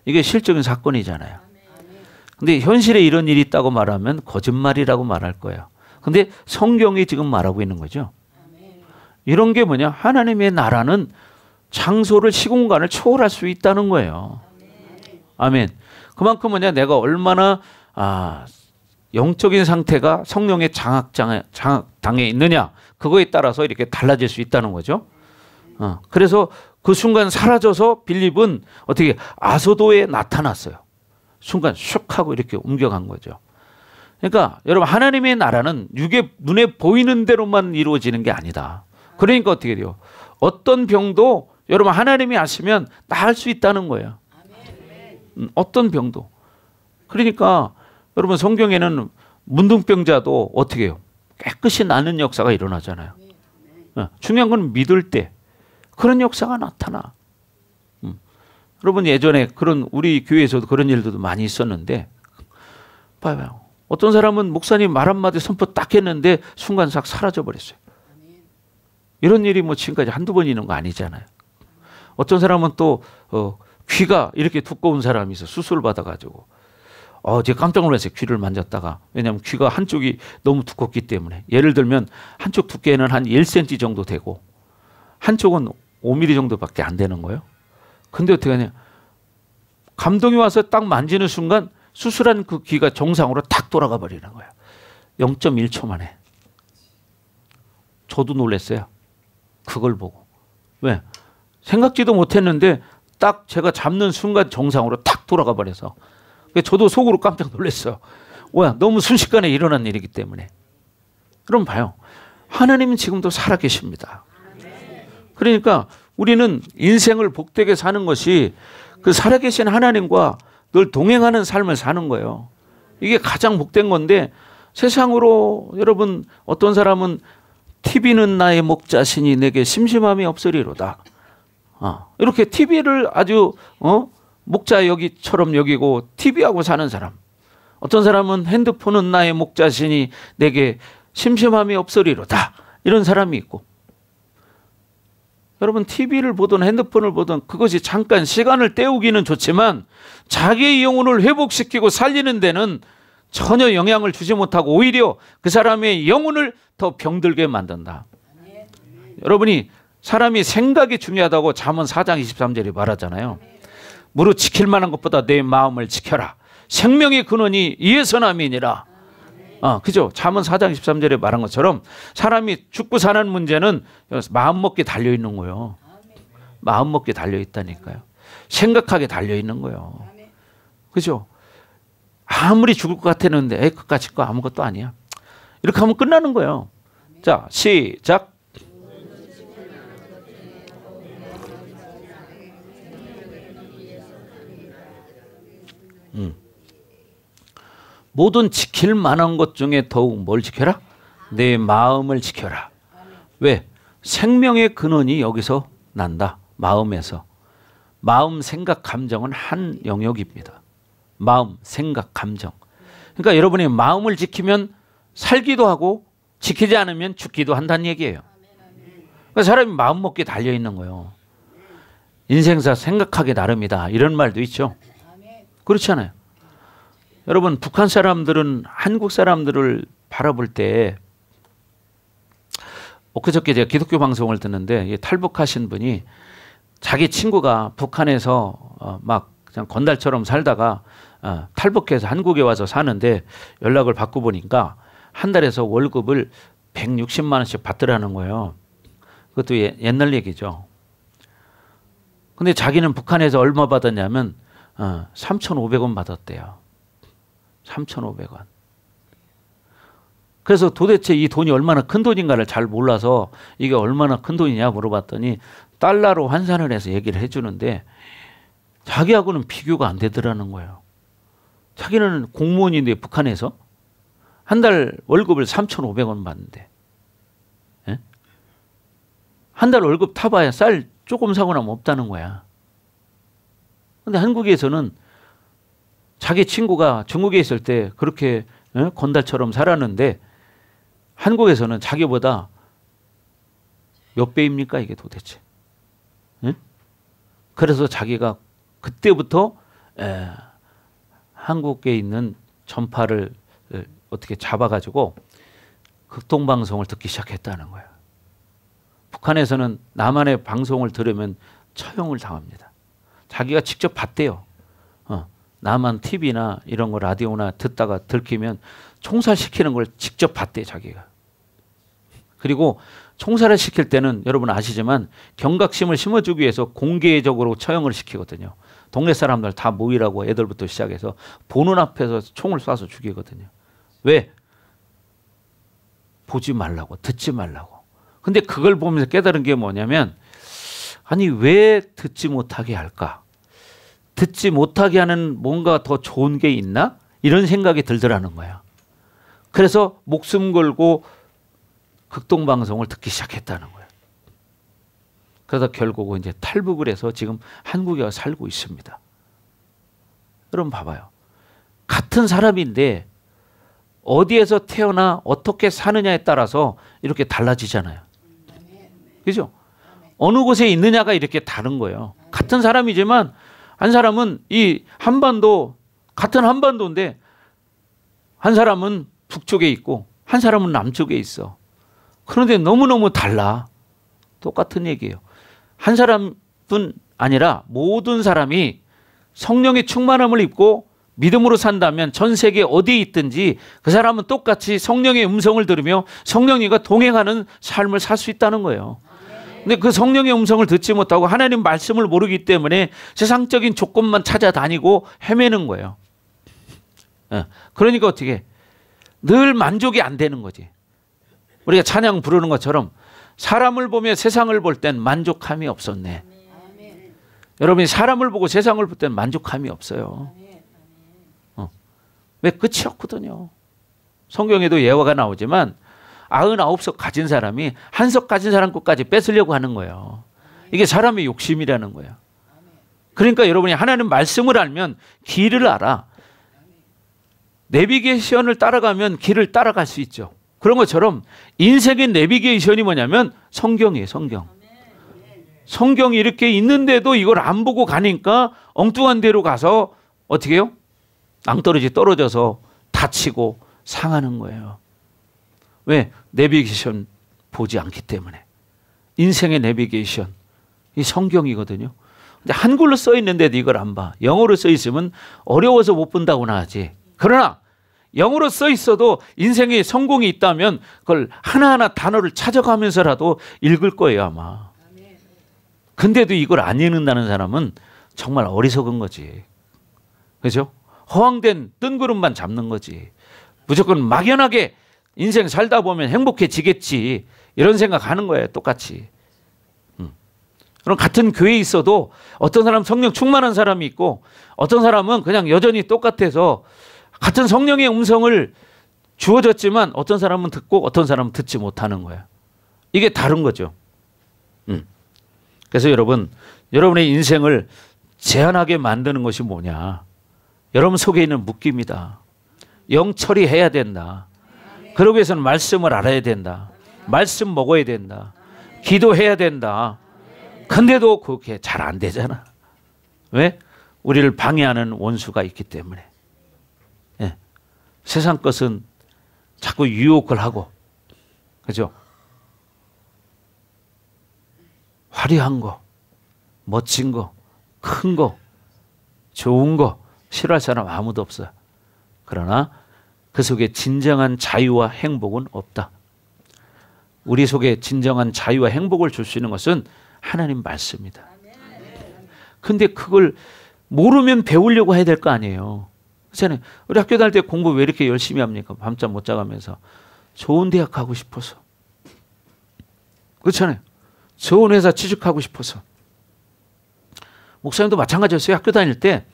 이게 실적인 사건이잖아요. 근데 현실에 이런 일이 있다고 말하면 거짓말이라고 말할 거예요. 근데 성경이 지금 말하고 있는 거죠. 이런 게 뭐냐? 하나님의 나라는 장소를, 시공간을 초월할 수 있다는 거예요. 아멘. 그만큼 뭐냐? 내가 얼마나 영적인 상태가 성령의 장악당에 있느냐, 그거에 따라서 이렇게 달라질 수 있다는 거죠. 그래서 그 순간 사라져서 빌립은 어떻게 아소도에 나타났어요. 순간 슉 하고 이렇게 옮겨간 거죠. 그러니까 여러분, 하나님의 나라는 육의 눈에 보이는 대로만 이루어지는 게 아니다. 그러니까 어떻게 돼요? 어떤 병도 여러분 하나님이 아시면 나을 수 있다는 거예요. 어떤 병도. 그러니까 여러분, 성경에는 문둥병자도 어떻게 해요? 깨끗이 낫는 역사가 일어나잖아요. 중요한 건 믿을 때 그런 역사가 나타나. 여러분, 예전에 그런 우리 교회에서도 그런 일들도 많이 있었는데, 봐봐요. 어떤 사람은 목사님 말 한마디 선포 딱 했는데 순간 싹 사라져 버렸어요. 이런 일이 뭐 지금까지 한두 번 있는 거 아니잖아요. 어떤 사람은 또 귀가 이렇게 두꺼운 사람이 있어. 수술을 받아가지고 제가 깜짝 놀랐어요. 귀를 만졌다가. 왜냐하면 귀가 한쪽이 너무 두껍기 때문에. 예를 들면 한쪽 두께는 한 1cm 정도 되고 한쪽은 5mm 정도밖에 안 되는 거예요. 근데 어떻게 하냐, 감동이 와서 딱 만지는 순간 수술한 그 귀가 정상으로 탁 돌아가 버리는 거예요. 0.1초 만에. 저도 놀랐어요. 그걸 보고. 왜? 생각지도 못했는데 딱 제가 잡는 순간 정상으로 탁 돌아가 버려서 저도 속으로 깜짝 놀랐어요. 너무 순식간에 일어난 일이기 때문에. 그럼 봐요. 하나님은 지금도 살아계십니다. 그러니까 우리는 인생을 복되게 사는 것이 그 살아계신 하나님과 늘 동행하는 삶을 사는 거예요. 이게 가장 복된 건데, 세상으로 여러분 어떤 사람은 TV는 나의 목자시니 내게 심심함이 없으리로다. 이렇게 TV를 아주 목자 여기처럼 여기고 TV하고 사는 사람. 어떤 사람은 핸드폰은 나의 목자시니 내게 심심함이 없으리로다. 이런 사람이 있고. 여러분, TV를 보든 핸드폰을 보든 그것이 잠깐 시간을 때우기는 좋지만 자기의 영혼을 회복시키고 살리는 데는 전혀 영향을 주지 못하고 오히려 그 사람의 영혼을 더 병들게 만든다. 여러분이 사람이 생각이 중요하다고 잠언 4장 23절에 말하잖아요. 무릇 지킬 만한 것보다 내 마음을 지켜라. 생명의 근원이 이에서 남이니라. 그죠? 잠언 4장 13절에 말한 것처럼 사람이 죽고 사는 문제는 마음먹기에 달려있는 거예요. 마음먹기에 달려있다니까요. 생각하게 달려있는 거예요. 그죠? 아무리 죽을 것 같았는데 그까짓 거 아무것도 아니야. 이렇게 하면 끝나는 거예요. 자, 시작. 모든 지킬 만한 것 중에 더욱 뭘 지켜라? 내 마음을 지켜라. 왜? 생명의 근원이 여기서 난다. 마음에서. 마음, 생각, 감정은 한 영역입니다. 마음, 생각, 감정. 그러니까 여러분이 마음을 지키면 살기도 하고 지키지 않으면 죽기도 한다는 얘기예요. 그러니까 사람이 마음 먹기에 달려있는 거예요. 인생사 생각하기 나름이다. 이런 말도 있죠. 그렇잖아요. 여러분, 북한 사람들은 한국 사람들을 바라볼 때, 엊그저께 제가 기독교 방송을 듣는데 탈북하신 분이 자기 친구가 북한에서 막 그냥 건달처럼 살다가 탈북해서 한국에 와서 사는데 연락을 받고 보니까 한 달에서 월급을 160만 원씩 받더라는 거예요. 그것도 옛날 얘기죠. 근데 자기는 북한에서 얼마 받았냐면 3,500원 받았대요. 3,500원. 그래서 도대체 이 돈이 얼마나 큰 돈인가를 잘 몰라서 이게 얼마나 큰 돈이냐 물어봤더니 달러로 환산을 해서 얘기를 해주는데 자기하고는 비교가 안 되더라는 거예요. 자기는 공무원인데 북한에서 한 달 월급을 3,500원 받는데, 예? 한 달 월급 타봐야 쌀 조금 사고 나면 없다는 거야. 근데 한국에서는 자기 친구가 중국에 있을 때 그렇게 건달처럼 살았는데 한국에서는 자기보다 몇 배입니까 이게 도대체? 응? 그래서 자기가 그때부터 한국에 있는 전파를 어떻게 잡아가지고 극동방송을 듣기 시작했다는 거예요. 북한에서는 남한의 방송을 들으면 처형을 당합니다. 자기가 직접 봤대요. 남한 TV나 이런 거 라디오나 듣다가 들키면 총살시키는 걸 직접 봤대 자기가. 그리고 총살을 시킬 때는 여러분 아시지만 경각심을 심어주기 위해서 공개적으로 처형을 시키거든요. 동네 사람들 다 모이라고 애들부터 시작해서 보는 앞에서 총을 쏴서 죽이거든요. 왜? 보지 말라고, 듣지 말라고. 근데 그걸 보면서 깨달은 게 뭐냐면, 아니 왜 듣지 못하게 할까? 듣지 못하게 하는 뭔가 더 좋은 게 있나? 이런 생각이 들더라는 거야. 그래서 목숨 걸고 극동방송을 듣기 시작했다는 거예요. 그러다 결국은 이제 탈북을 해서 지금 한국에 와서 살고 있습니다. 여러분 봐봐요. 같은 사람인데 어디에서 태어나 어떻게 사느냐에 따라서 이렇게 달라지잖아요. 그죠? 어느 곳에 있느냐가 이렇게 다른 거예요. 같은 사람이지만 한 사람은 이 한반도, 같은 한반도인데 한 사람은 북쪽에 있고 한 사람은 남쪽에 있어. 그런데 너무너무 달라. 똑같은 얘기예요. 한 사람뿐 아니라 모든 사람이 성령의 충만함을 입고 믿음으로 산다면 전 세계 어디에 있든지 그 사람은 똑같이 성령의 음성을 들으며 성령님과 동행하는 삶을 살 수 있다는 거예요. 근데 그 성령의 음성을 듣지 못하고 하나님 말씀을 모르기 때문에 세상적인 조건만 찾아다니고 헤매는 거예요. 그러니까 어떻게 늘 만족이 안 되는 거지. 우리가 찬양 부르는 것처럼 사람을 보며 세상을 볼 땐 만족함이 없었네. 여러분이 사람을 보고 세상을 볼 땐 만족함이 없어요. 왜? 끝이 없거든요. 성경에도 예화가 나오지만 99석 가진 사람이 한 석 가진 사람 것까지 뺏으려고 하는 거예요. 이게 사람의 욕심이라는 거예요. 그러니까 여러분이 하나님 말씀을 알면 길을 알아. 내비게이션을 따라가면 길을 따라갈 수 있죠. 그런 것처럼 인생의 내비게이션이 뭐냐면 성경이에요. 성경. 성경이 이렇게 있는데도 이걸 안 보고 가니까 엉뚱한 데로 가서 어떻게 해요? 낭떠러지 떨어져서 다치고 상하는 거예요. 왜? 내비게이션 보지 않기 때문에. 인생의 내비게이션 이 성경이거든요. 근데 한글로 써 있는데도 이걸 안 봐. 영어로 써 있으면 어려워서 못 본다고나 하지. 그러나 영어로 써 있어도 인생에 성공이 있다면 그걸 하나하나 단어를 찾아가면서라도 읽을 거예요 아마. 근데도 이걸 안 읽는다는 사람은 정말 어리석은 거지. 그렇죠? 허황된 뜬구름만 잡는 거지. 무조건 막연하게 인생 살다 보면 행복해지겠지 이런 생각하는 거예요. 똑같이. 그럼 같은 교회에 있어도 어떤 사람은 성령 충만한 사람이 있고 어떤 사람은 그냥 여전히 똑같아서 같은 성령의 음성을 주어졌지만 어떤 사람은 듣고 어떤 사람은 듣지 못하는 거예요. 이게 다른 거죠. 그래서 여러분, 여러분의 인생을 제한하게 만드는 것이 뭐냐? 여러분 속에 있는 묶임이다. 영 처리해야 된다. 그러기 위해서는 말씀을 알아야 된다. 말씀 먹어야 된다. 기도해야 된다. 근데도 그렇게 잘 안 되잖아. 왜? 우리를 방해하는 원수가 있기 때문에. 예. 세상 것은 자꾸 유혹을 하고, 그죠? 화려한 거, 멋진 거, 큰 거, 좋은 거 싫어할 사람 아무도 없어요. 그러나 그 속에 진정한 자유와 행복은 없다. 우리 속에 진정한 자유와 행복을 줄 수 있는 것은 하나님 말씀이다. 근데 그걸 모르면 배우려고 해야 될 거 아니에요. 그렇잖아요. 우리 학교 다닐 때 공부 왜 이렇게 열심히 합니까? 밤잠 못 자가면서. 좋은 대학 가고 싶어서. 그렇잖아요. 좋은 회사 취직하고 싶어서. 목사님도 마찬가지였어요. 학교 다닐 때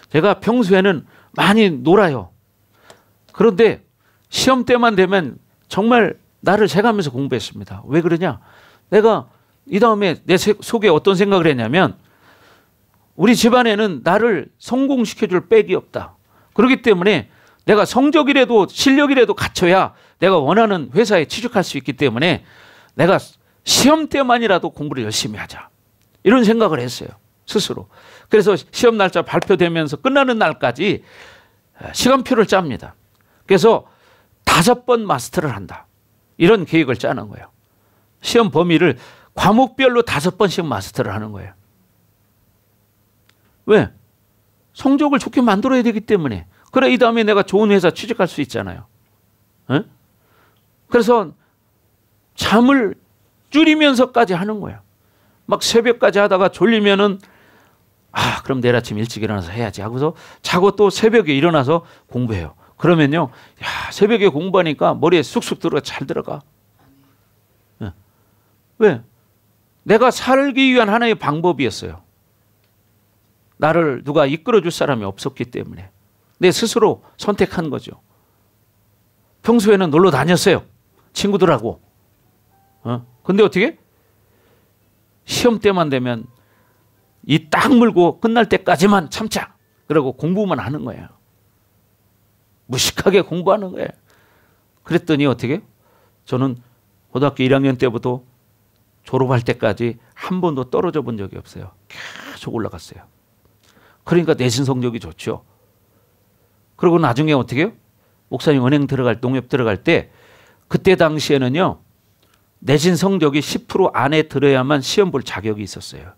제가 평소에는 많이 놀아요. 그런데 시험 때만 되면 정말 나를 새가면서 공부했습니다. 왜 그러냐? 내가 이 다음에 내 속에 어떤 생각을 했냐면 우리 집안에는 나를 성공시켜줄 백이 없다. 그렇기 때문에 내가 성적이라도 실력이라도 갖춰야 내가 원하는 회사에 취직할 수 있기 때문에 내가 시험 때만이라도 공부를 열심히 하자. 이런 생각을 했어요. 스스로. 그래서 시험 날짜 발표되면서 끝나는 날까지 시간표를 짭니다. 그래서 5번 마스터를 한다. 이런 계획을 짜는 거예요. 시험 범위를 과목별로 5번씩 마스터를 하는 거예요. 왜? 성적을 좋게 만들어야 되기 때문에. 그래 이 다음에 내가 좋은 회사 취직할 수 있잖아요. 에? 그래서 잠을 줄이면서까지 하는 거예요. 막 새벽까지 하다가 졸리면은 그럼 내일 아침 일찍 일어나서 해야지 하고서 자고 또 새벽에 일어나서 공부해요. 그러면요, 새벽에 공부하니까 머리에 쑥쑥 잘 들어가. 네. 왜? 내가 살기 위한 하나의 방법이었어요. 나를 누가 이끌어줄 사람이 없었기 때문에 내 스스로 선택한 거죠. 평소에는 놀러 다녔어요. 친구들하고. 근데 어떻게? 시험 때만 되면 이 딱 물고 끝날 때까지만 참자. 그러고 공부만 하는 거예요. 무식하게 공부하는 거예요. 그랬더니 어떻게? 저는 고등학교 1학년 때부터 졸업할 때까지 한 번도 떨어져 본 적이 없어요. 계속 올라갔어요. 그러니까 내신 성적이 좋죠. 그리고 나중에 어떻게 해요? 목사님 은행 들어갈, 농협 들어갈 때 그때 당시에는요, 내신 성적이 10% 안에 들어야만 시험 볼 자격이 있었어요.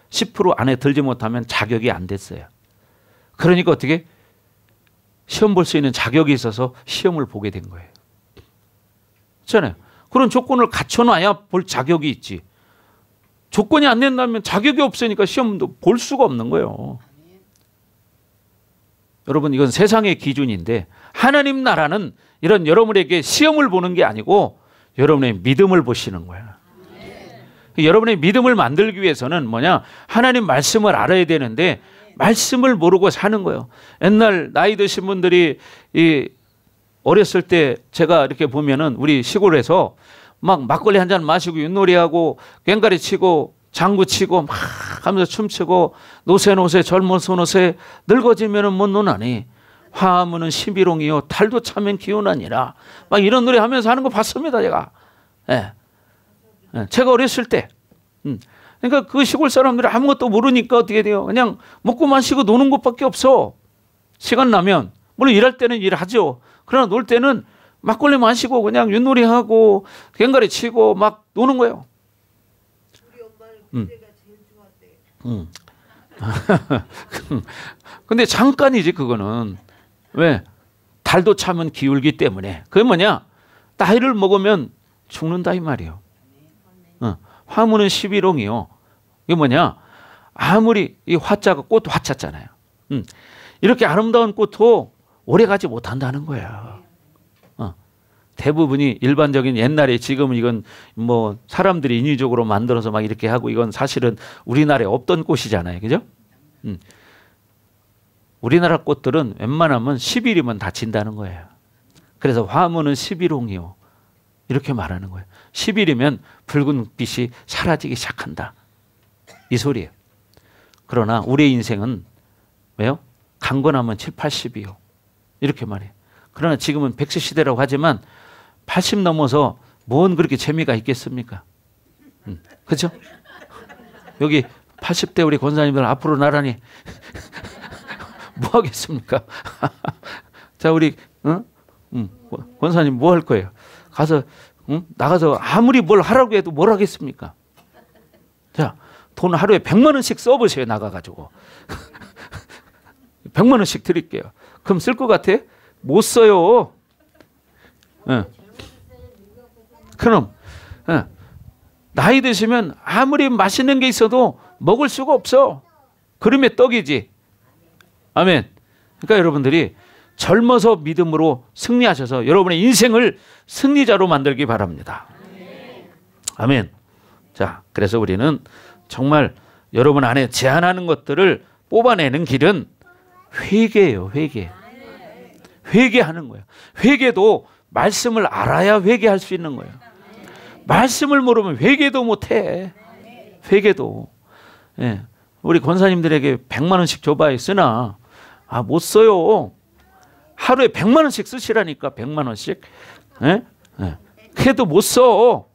10% 안에 들지 못하면 자격이 안 됐어요. 그러니까 어떻게? 시험 볼 수 있는 자격이 있어서 시험을 보게 된 거예요. 그렇잖아요. 그런 조건을 갖춰놔야 볼 자격이 있지. 조건이 안 된다면 자격이 없으니까 시험도 볼 수가 없는 거예요. 여러분, 이건 세상의 기준인데 하나님 나라는 이런 여러분에게 시험을 보는 게 아니고 여러분의 믿음을 보시는 거예요. 여러분의 믿음을 만들기 위해서는 뭐냐? 하나님 말씀을 알아야 되는데 말씀을 모르고 사는 거예요. 옛날 나이 드신 분들이 어렸을 때 제가 이렇게 보면은 우리 시골에서 막 막걸리 한 잔 마시고 윷놀이하고 꽹가리 치고 장구 치고 막 하면서 춤추고 노새 젊은 소노새 늙어지면은 못 노나니 화하면은 시비롱이요 탈도 차면 기운하니라 막 이런 노래 하면서 하는 거 봤습니다. 제가. 제가 어렸을 때. 그러니까 그 시골 사람들이 아무것도 모르니까 어떻게 돼요? 그냥 먹고 마시고 노는 것밖에 없어. 시간 나면. 물론 일할 때는 일하죠. 그러나 놀 때는 막걸리 마시고 그냥 윷놀이하고 꽹가리 치고 막 노는 거예요. 우리 엄마는 그때가 제일 좋았대. 근데 잠깐이지 그거는. 왜? 달도 차면 기울기 때문에. 그게 뭐냐? 나이를 먹으면 죽는다 이 말이에요. 화무는 11홍이요. 이게 뭐냐? 아무리 이 화자가 꽃 화자잖아요. 이렇게 아름다운 꽃도 오래가지 못한다는 거야. 대부분이 일반적인 옛날에 지금은 이건 뭐 사람들이 인위적으로 만들어서 막 이렇게 하고 이건 사실은 우리나라에 없던 꽃이잖아요. 그죠? 우리나라 꽃들은 웬만하면 10일이면 다 진다는 거예요. 그래서 화무는 11홍이요. 이렇게 말하는 거예요. 10일이면 붉은 빛이 사라지기 시작한다. 이 소리예요. 그러나 우리의 인생은 왜요? 강건하면 7, 80이요. 이렇게 말해요. 그러나 지금은 100세 시대라고 하지만 80 넘어서 뭔 그렇게 재미가 있겠습니까? 그렇죠? 여기 80대 우리 권사님들 앞으로 나란히 뭐 하겠습니까? 자, 우리 권사님 뭐 할 거예요? 가서 나가서 아무리 뭘 하라고 해도 뭘 하겠습니까? 자, 돈 하루에 100만 원씩 써보세요. 나가가지고 100만 원씩 드릴게요. 그럼 쓸 것 같아? 못 써요. 그럼 나이 드시면 아무리 맛있는 게 있어도 먹을 수가 없어. 그러면 떡이지. 아멘. 그러니까 여러분들이 젊어서 믿음으로 승리하셔서 여러분의 인생을 승리자로 만들기 바랍니다. 아멘. 자, 그래서 우리는 정말 여러분 안에 제한하는 것들을 뽑아내는 길은 회개예요. 회개. 회개하는 거예요. 회개도 말씀을 알아야 회개할 수 있는 거예요. 말씀을 모르면 회개도 못해. 회개도. 예. 우리 권사님들에게 100만 원씩 줘봐야 쓰나. 못 써요. 하루에 100만 원씩 쓰시라니까. 100만 원씩. 예? 예. 그래도 못 써.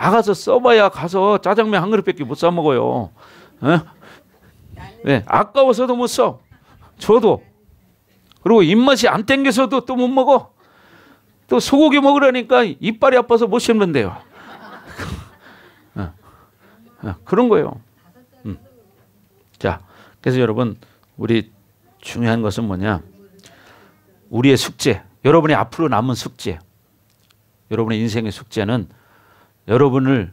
나가서 써봐야 가서 짜장면 한 그릇밖에 못 사 먹어요. 네, 아까워서도 못 써. 저도. 그리고 입맛이 안 땡겨서도 또 못 먹어. 또 소고기 먹으려니까 이빨이 아파서 못 씹는데요. 그런 거예요. 자, 그래서 여러분, 우리 중요한 것은 뭐냐? 우리의 숙제, 여러분의 앞으로 남은 숙제, 여러분의 인생의 숙제는 여러분의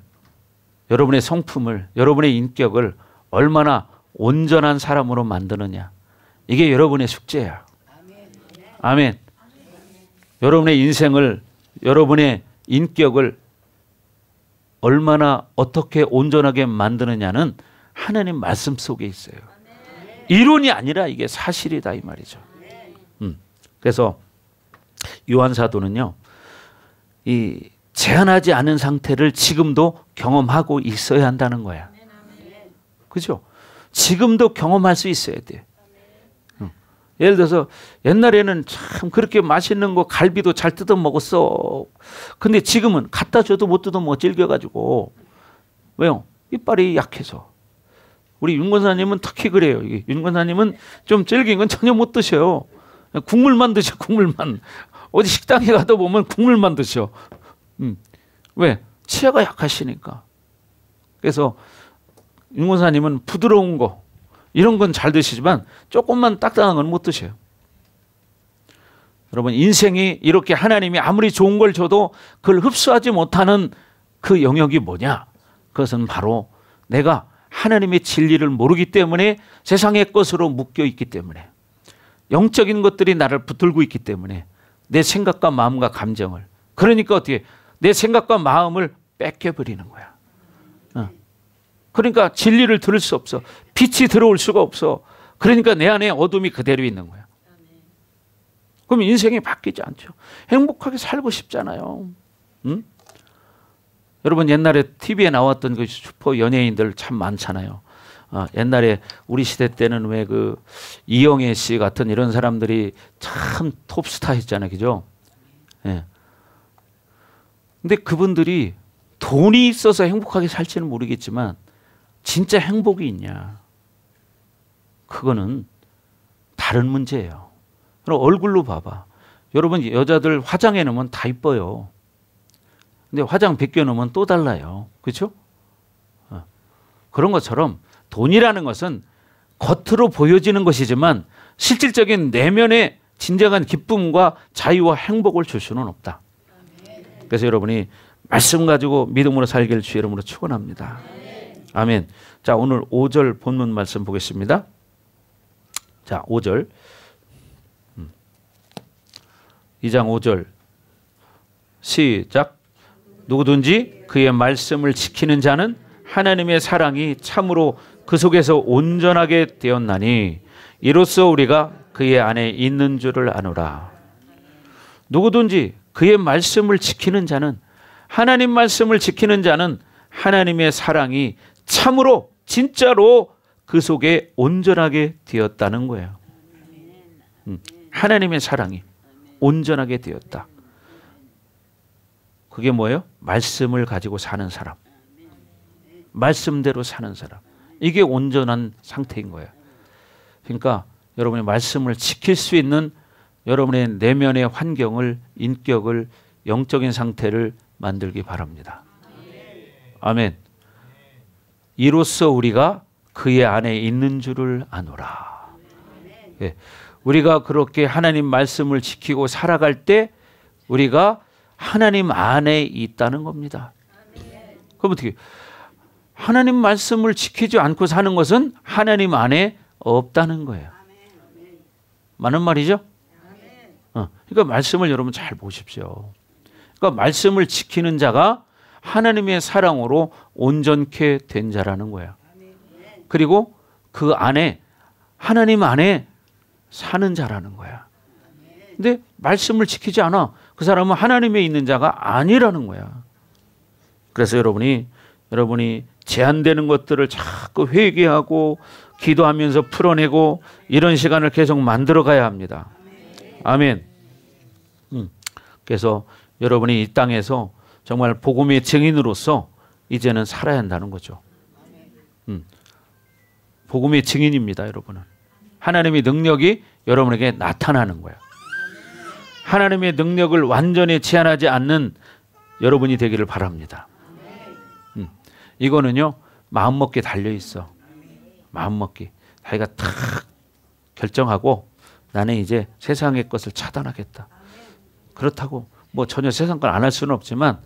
성품을, 여러분의 인격을 얼마나 온전한 사람으로 만드느냐. 이게 여러분의 숙제야. 아멘. 여러분의 인생을, 여러분의 인격을 얼마나 어떻게 온전하게 만드느냐는 하나님 말씀 속에 있어요. 이론이 아니라 이게 사실이다 이 말이죠. 그래서 요한 사도는요, 이 제한하지 않은 상태를 지금도 경험하고 있어야 한다는 거야. 그죠? 지금도 경험할 수 있어야 돼. 예를 들어서 옛날에는 참 그렇게 맛있는 거 갈비도 잘 뜯어 먹었어. 근데 지금은 갖다 줘도 못 뜯어 먹어, 질겨가지고. 왜요? 이빨이 약해서. 우리 윤 권사님은 특히 그래요. 윤 권사님은 좀 질긴 건 전혀 못 드셔요. 국물만 드셔, 국물만. 어디 식당에 가다 보면 국물만 드셔. 왜? 치아가 약하시니까. 그래서 윤 권사님은 부드러운 거, 이런 건 잘 드시지만 조금만 딱딱한 건 못 드셔요. 여러분, 인생이 이렇게 하나님이 아무리 좋은 걸 줘도 그걸 흡수하지 못하는 그 영역이 뭐냐? 그것은 바로 내가 하나님의 진리를 모르기 때문에 세상의 것으로 묶여 있기 때문에, 영적인 것들이 나를 붙들고 있기 때문에, 내 생각과 마음과 감정을, 그러니까 어떻게 내 생각과 마음을 뺏겨버리는 거야. 그러니까 진리를 들을 수 없어. 빛이 들어올 수가 없어. 그러니까 내 안에 어둠이 그대로 있는 거야. 그럼 인생이 바뀌지 않죠. 행복하게 살고 싶잖아요. 여러분, 옛날에 TV에 나왔던 그 슈퍼 연예인들 참 많잖아요. 옛날에 우리 시대 때는 왜 그 이영애 씨 같은 이런 사람들이 참 톱스타 했잖아요. 그죠? 예. 근데 그분들이 돈이 있어서 행복하게 살지는 모르겠지만 진짜 행복이 있냐? 그거는 다른 문제예요. 그럼 얼굴로 봐봐. 여러분, 여자들 화장해 놓으면 다 이뻐요. 근데 화장 벗겨 놓으면 또 달라요. 그렇죠? 그런 것처럼 돈이라는 것은 겉으로 보여지는 것이지만 실질적인 내면의 진정한 기쁨과 자유와 행복을 줄 수는 없다. 그래서 여러분이 말씀 가지고 믿음으로 살기를 주의 이름으로 축원합니다. 아멘. 자, 오늘 5절 본문 말씀 보겠습니다. 자, 5절. 2장 5절. 시작. 누구든지 그의 말씀을 지키는 자는 하나님의 사랑이 참으로 그 속에서 온전하게 되었나니 이로써 우리가 그의 안에 있는 줄을 아노라. 누구든지 그의 말씀을 지키는 자는, 하나님 말씀을 지키는 자는 하나님의 사랑이 참으로 진짜로 그 속에 온전하게 되었다는 거예요. 하나님의 사랑이 온전하게 되었다. 그게 뭐예요? 말씀을 가지고 사는 사람, 말씀대로 사는 사람, 이게 온전한 상태인 거예요. 그러니까 여러분의 말씀을 지킬 수 있는 여러분의 내면의 환경을, 인격을, 영적인 상태를 만들기 바랍니다. 아멘. 이로써 우리가 그의 안에 있는 줄을 아노라. 예. 우리가 그렇게 하나님 말씀을 지키고 살아갈 때 우리가 하나님 안에 있다는 겁니다. 그럼 어떻게? 하나님 말씀을 지키지 않고 사는 것은 하나님 안에 없다는 거예요. 맞는 말이죠? 그러니까 말씀을 여러분 잘 보십시오. 그러니까 말씀을 지키는 자가 하나님의 사랑으로 온전케 된 자라는 거야. 그리고 그 안에, 하나님 안에 사는 자라는 거야. 근데 말씀을 지키지 않아. 그 사람은 하나님에 있는 자가 아니라는 거야. 그래서 여러분이 제한되는 것들을 자꾸 회개하고 기도하면서 풀어내고 이런 시간을 계속 만들어 가야 합니다. 아멘. 그래서 여러분이 이 땅에서 정말 복음의 증인으로서 이제는 살아야 한다는 거죠. 복음의 증인입니다, 여러분은. 하나님의 능력이 여러분에게 나타나는 거예요. 하나님의 능력을 완전히 제한하지 않는 여러분이 되기를 바랍니다. 이거는요, 마음먹기에 달려있어. 마음먹기. 자기가 탁 결정하고 나는 이제 세상의 것을 차단하겠다. 그렇다고 뭐 전혀 세상 걸 안 할 수는 없지만,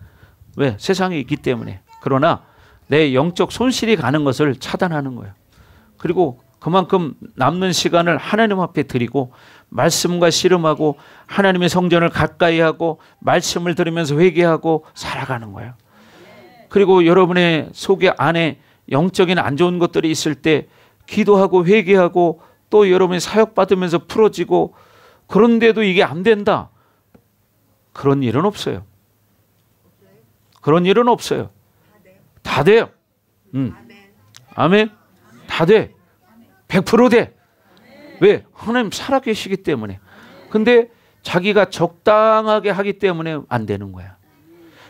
왜? 세상에 있기 때문에. 그러나 내 영적 손실이 가는 것을 차단하는 거예요. 그리고 그만큼 남는 시간을 하나님 앞에 드리고 말씀과 씨름하고 하나님의 성전을 가까이 하고 말씀을 들으면서 회개하고 살아가는 거예요. 그리고 여러분의 속에 안에 영적인 안 좋은 것들이 있을 때 기도하고 회개하고 또 여러분이 사역받으면서 풀어지고, 그런데도 이게 안 된다. 그런 일은 없어요. 그런 일은 없어요. 다 돼요. 아멘. 다 돼. 100% 돼. 왜? 하나님 살아계시기 때문에. 근데 자기가 적당하게 하기 때문에 안 되는 거야.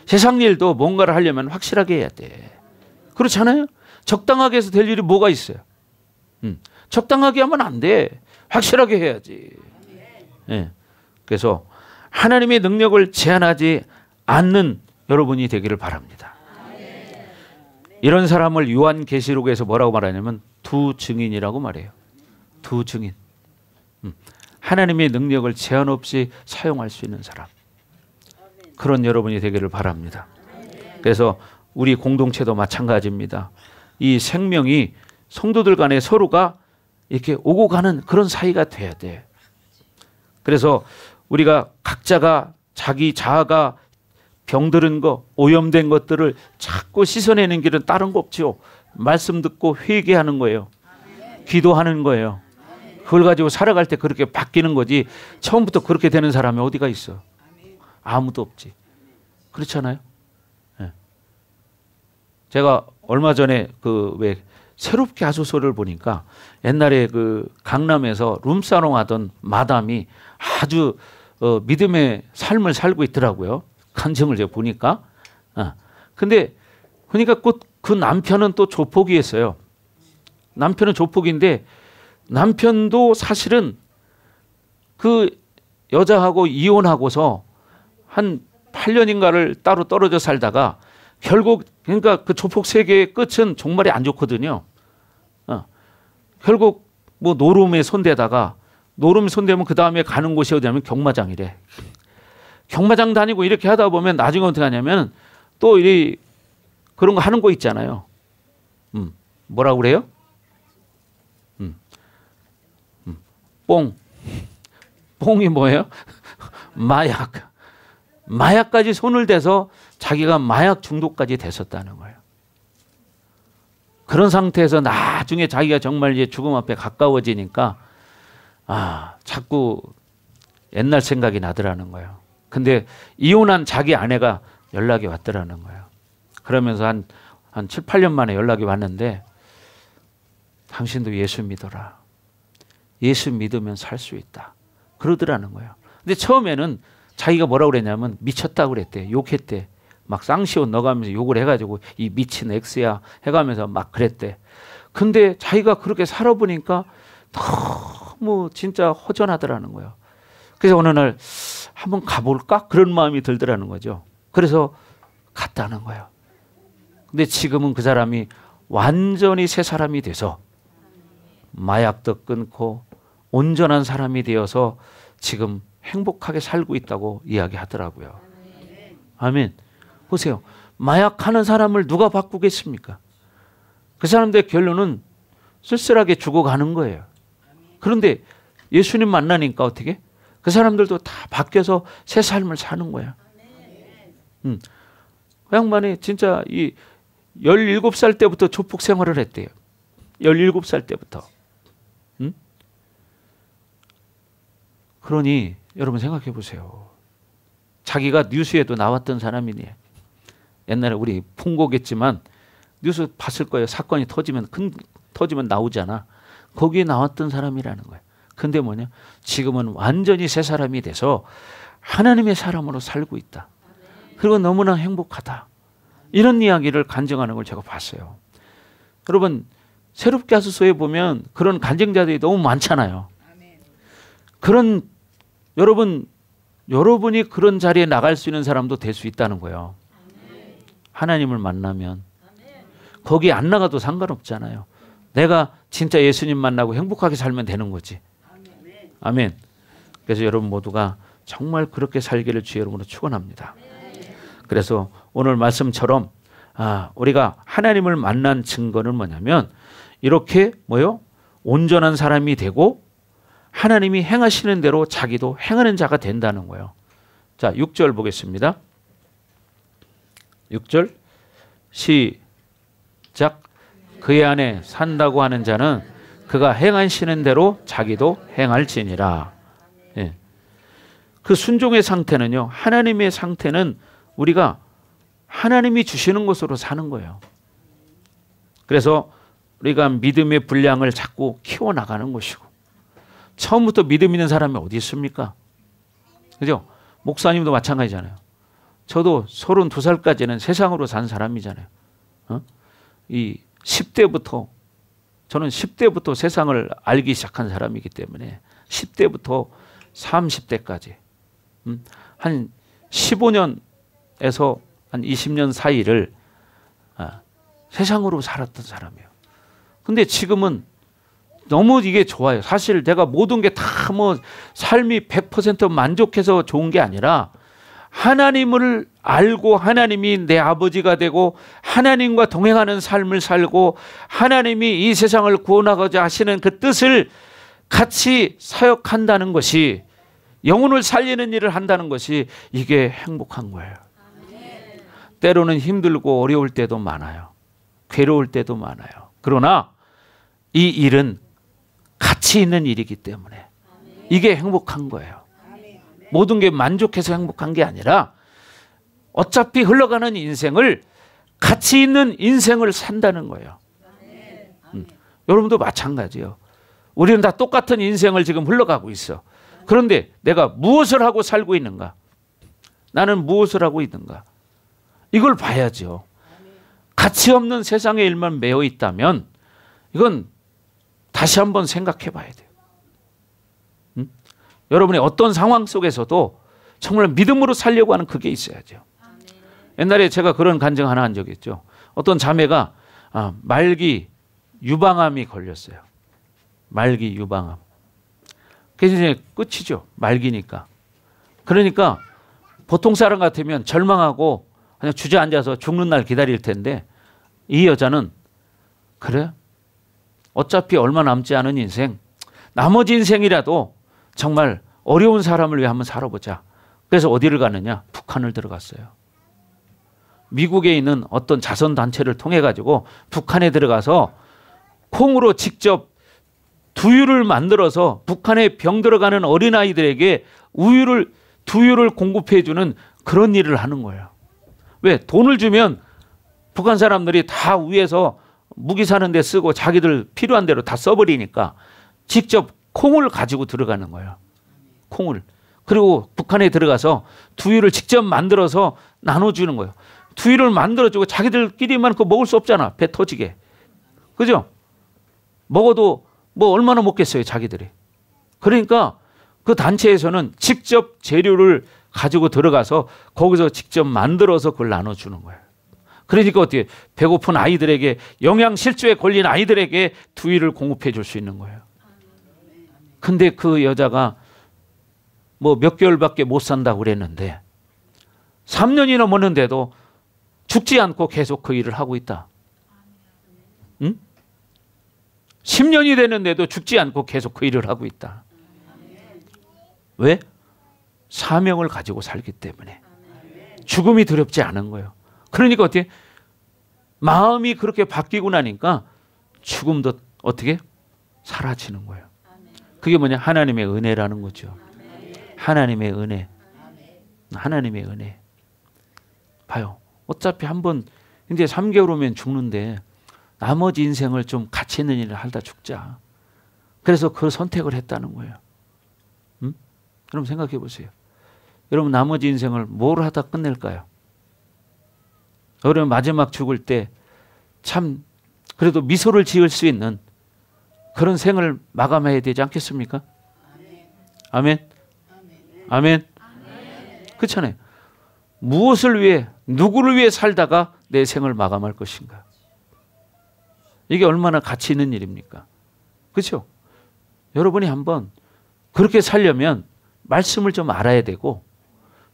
세상 일도 뭔가를 하려면 확실하게 해야 돼. 그렇잖아요? 적당하게 해서 될 일이 뭐가 있어요? 적당하게 하면 안 돼. 확실하게 해야지. 네. 그래서 하나님의 능력을 제한하지 않는 여러분이 되기를 바랍니다. 이런 사람을 요한계시록에서 뭐라고 말하냐면 두 증인이라고 말해요. 두 증인. 하나님의 능력을 제한 없이 사용할 수 있는 사람. 그런 여러분이 되기를 바랍니다. 그래서 우리 공동체도 마찬가지입니다. 이 생명이 성도들 간에 서로가 이렇게 오고 가는 그런 사이가 돼야 돼. 그래서 우리가 각자가 자기 자아가 병들은 거, 오염된 것들을 자꾸 씻어내는 길은 다른 거 없죠. 말씀 듣고 회개하는 거예요. 기도하는 거예요. 그걸 가지고 살아갈 때 그렇게 바뀌는 거지, 처음부터 그렇게 되는 사람이 어디가 있어? 아무도 없지. 그렇잖아요. 네. 제가 얼마 전에 왜 새롭게 하소서를 보니까 옛날에 그 강남에서 룸사롱 하던 마담이 아주 믿음의 삶을 살고 있더라고요. 간증을 제가 보니까. 근데 그러니까 그 남편은 또 조폭이었어요. 남편은 조폭인데 남편도 사실은 그 여자하고 이혼하고서 한 8년인가를 따로 떨어져 살다가 결국, 그러니까 그 조폭 세계의 끝은 정말이 안 좋거든요. 결국 뭐 노름에 손대다가, 노름 손대면 그 다음에 가는 곳이 어디냐면 경마장이래. 경마장 다니고 이렇게 하다 보면 나중에 어떻게 하냐면 또 이 그런 거 하는 거 있잖아요. 뭐라고 그래요? 뽕이 뭐예요? 마약까지 손을 대서 자기가 마약 중독까지 됐었다는 거예요. 그런 상태에서 나중에 자기가 정말 이제 죽음 앞에 가까워지니까 자꾸 옛날 생각이 나더라는 거예요. 근데 이혼한 자기 아내가 연락이 왔더라는 거예요. 그러면서 한 7, 8년 만에 연락이 왔는데, 당신도 예수 믿어라. 예수 믿으면 살 수 있다. 그러더라는 거예요. 근데 처음에는 자기가 뭐라고 그랬냐면 미쳤다고 그랬대. 욕했대. 막 쌍시옷 넣어가면서 욕을 해가지고 이 미친 X야 해가면서 막 그랬대. 근데 자기가 그렇게 살아보니까 너무 진짜 허전하더라는 거예요. 그래서 어느 날 한번 가볼까? 그런 마음이 들더라는 거죠. 그래서 갔다는 거예요. 근데 지금은 그 사람이 완전히 새 사람이 돼서 마약도 끊고 온전한 사람이 되어서 지금 행복하게 살고 있다고 이야기하더라고요. 아멘. 보세요. 마약하는 사람을 누가 바꾸겠습니까? 그 사람들의 결론은 쓸쓸하게 죽어가는 거예요. 그런데 예수님 만나니까 어떻게? 그 사람들도 다 바뀌어서 새 삶을 사는 거야. 그 양반이 진짜 이 17살 때부터 조폭 생활을 했대요. 17살 때부터. 그러니 여러분 생각해 보세요. 자기가 뉴스에도 나왔던 사람이네. 옛날에 우리 풍고겠지만 뉴스 봤을 거예요. 사건이 터지면 나오잖아. 거기에 나왔던 사람이라는 거예요. 근데 뭐냐? 지금은 완전히 새 사람이 돼서 하나님의 사람으로 살고 있다. 그리고 너무나 행복하다. 이런 이야기를 간증하는 걸 제가 봤어요. 여러분 새롭게 하소서에 보면 그런 간증자들이 너무 많잖아요. 그런 여러분이 그런 자리에 나갈 수 있는 사람도 될 수 있다는 거예요. 하나님을 만나면 거기 안 나가도 상관없잖아요. 내가 진짜 예수님 만나고 행복하게 살면 되는 거지. 아멘. 그래서 여러분 모두가 정말 그렇게 살기를 주의 이름으로 축원합니다. 그래서 오늘 말씀처럼 우리가 하나님을 만난 증거는 뭐냐면 이렇게 온전한 사람이 되고 하나님이 행하시는 대로 자기도 행하는 자가 된다는 거예요. 자, 6절 보겠습니다. 6절 시작. 그의 안에 산다고 하는 자는 그가 행하시는 대로 자기도 행할지니라. 예. 그 순종의 상태는요, 하나님의 상태는 우리가 하나님이 주시는 것으로 사는 거예요. 그래서 우리가 믿음의 분량을 자꾸 키워나가는 것이고, 처음부터 믿음 있는 사람이 어디 있습니까? 그죠? 목사님도 마찬가지잖아요. 저도 32살까지는 세상으로 산 사람이잖아요. 이 10대부터, 저는 10대부터 세상을 알기 시작한 사람이기 때문에 10대부터 30대까지 한 15년에서 한 20년 사이를 세상으로 살았던 사람이에요. 근데 지금은 너무 이게 좋아요. 사실 내가 모든 게 다 삶이 100% 만족해서 좋은 게 아니라 하나님을 알고 하나님이 내 아버지가 되고 하나님과 동행하는 삶을 살고 하나님이 이 세상을 구원하고자 하시는 그 뜻을 같이 사역한다는 것이, 영혼을 살리는 일을 한다는 것이 이게 행복한 거예요. 때로는 힘들고 어려울 때도 많아요. 괴로울 때도 많아요. 그러나 이 일은 가치 있는 일이기 때문에 이게 행복한 거예요. 모든 게 만족해서 행복한 게 아니라 어차피 흘러가는 인생을 가치 있는 인생을 산다는 거예요. 여러분도 마찬가지예요. 우리는 다 똑같은 인생을 지금 흘러가고 있어. 그런데 내가 무엇을 하고 살고 있는가? 나는 무엇을 하고 있는가? 이걸 봐야죠. 가치 없는 세상의 일만 매여 있다면 이건 다시 한번 생각해 봐야 돼요. 여러분의 어떤 상황 속에서도 정말 믿음으로 살려고 하는 그게 있어야죠. 옛날에 제가 그런 간증 하나 한 적이 있죠. 어떤 자매가 말기 유방암이 걸렸어요. 말기 유방암. 그래서 이제 끝이죠. 말기니까. 그러니까 보통 사람 같으면 절망하고 그냥 주저앉아서 죽는 날 기다릴 텐데, 이 여자는 그래? 어차피 얼마 남지 않은 인생, 나머지 인생이라도 정말 어려운 사람을 위해 한번 살아보자. 그래서 어디를 가느냐? 북한을 들어갔어요. 미국에 있는 어떤 자선단체를 통해 가지고 북한에 들어가서 콩으로 직접 두유를 만들어서 북한에 병 들어가는 어린아이들에게 두유를 공급해주는 그런 일을 하는 거예요. 왜? 돈을 주면 북한 사람들이 다 위에서 무기 사는 데 쓰고 자기들 필요한 대로 다 써버리니까 직접 콩을 가지고 들어가는 거예요. 콩을. 그리고 북한에 들어가서 두유를 직접 만들어서 나눠주는 거예요. 두유를 만들어주고 자기들끼리만 그거 먹을 수 없잖아. 배 터지게. 그죠? 먹어도 얼마나 먹겠어요, 자기들이. 그러니까 그 단체에서는 직접 재료를 가지고 들어가서 거기서 직접 만들어서 그걸 나눠주는 거예요. 그러니까 어떻게 배고픈 아이들에게, 영양실조에 걸린 아이들에게 두유를 공급해 줄 수 있는 거예요. 근데 그 여자가 몇 개월밖에 못 산다고 그랬는데 3년이 넘었는데도 죽지 않고 계속 그 일을 하고 있다. 응? 10년이 됐는데도 죽지 않고 계속 그 일을 하고 있다. 왜? 사명을 가지고 살기 때문에. 죽음이 두렵지 않은 거예요. 그러니까 어떻게? 마음이 그렇게 바뀌고 나니까 죽음도 어떻게? 사라지는 거예요. 그게 뭐냐? 하나님의 은혜라는 거죠. 하나님의 은혜. 하나님의 은혜. 봐요. 어차피 한번 이제 3개월 오면 죽는데 나머지 인생을 좀 가치 있는 일을 하다 죽자. 그래서 그 선택을 했다는 거예요. 여러분 생각해 보세요. 여러분 나머지 인생을 뭘 하다 끝낼까요? 여러분 마지막 죽을 때 참 그래도 미소를 지을 수 있는 그런 생을 마감해야 되지 않겠습니까? 아멘. 아멘. 그렇잖아요. 무엇을 위해, 누구를 위해 살다가 내 생을 마감할 것인가? 이게 얼마나 가치 있는 일입니까? 그렇죠? 여러분이 한번 그렇게 살려면 말씀을 좀 알아야 되고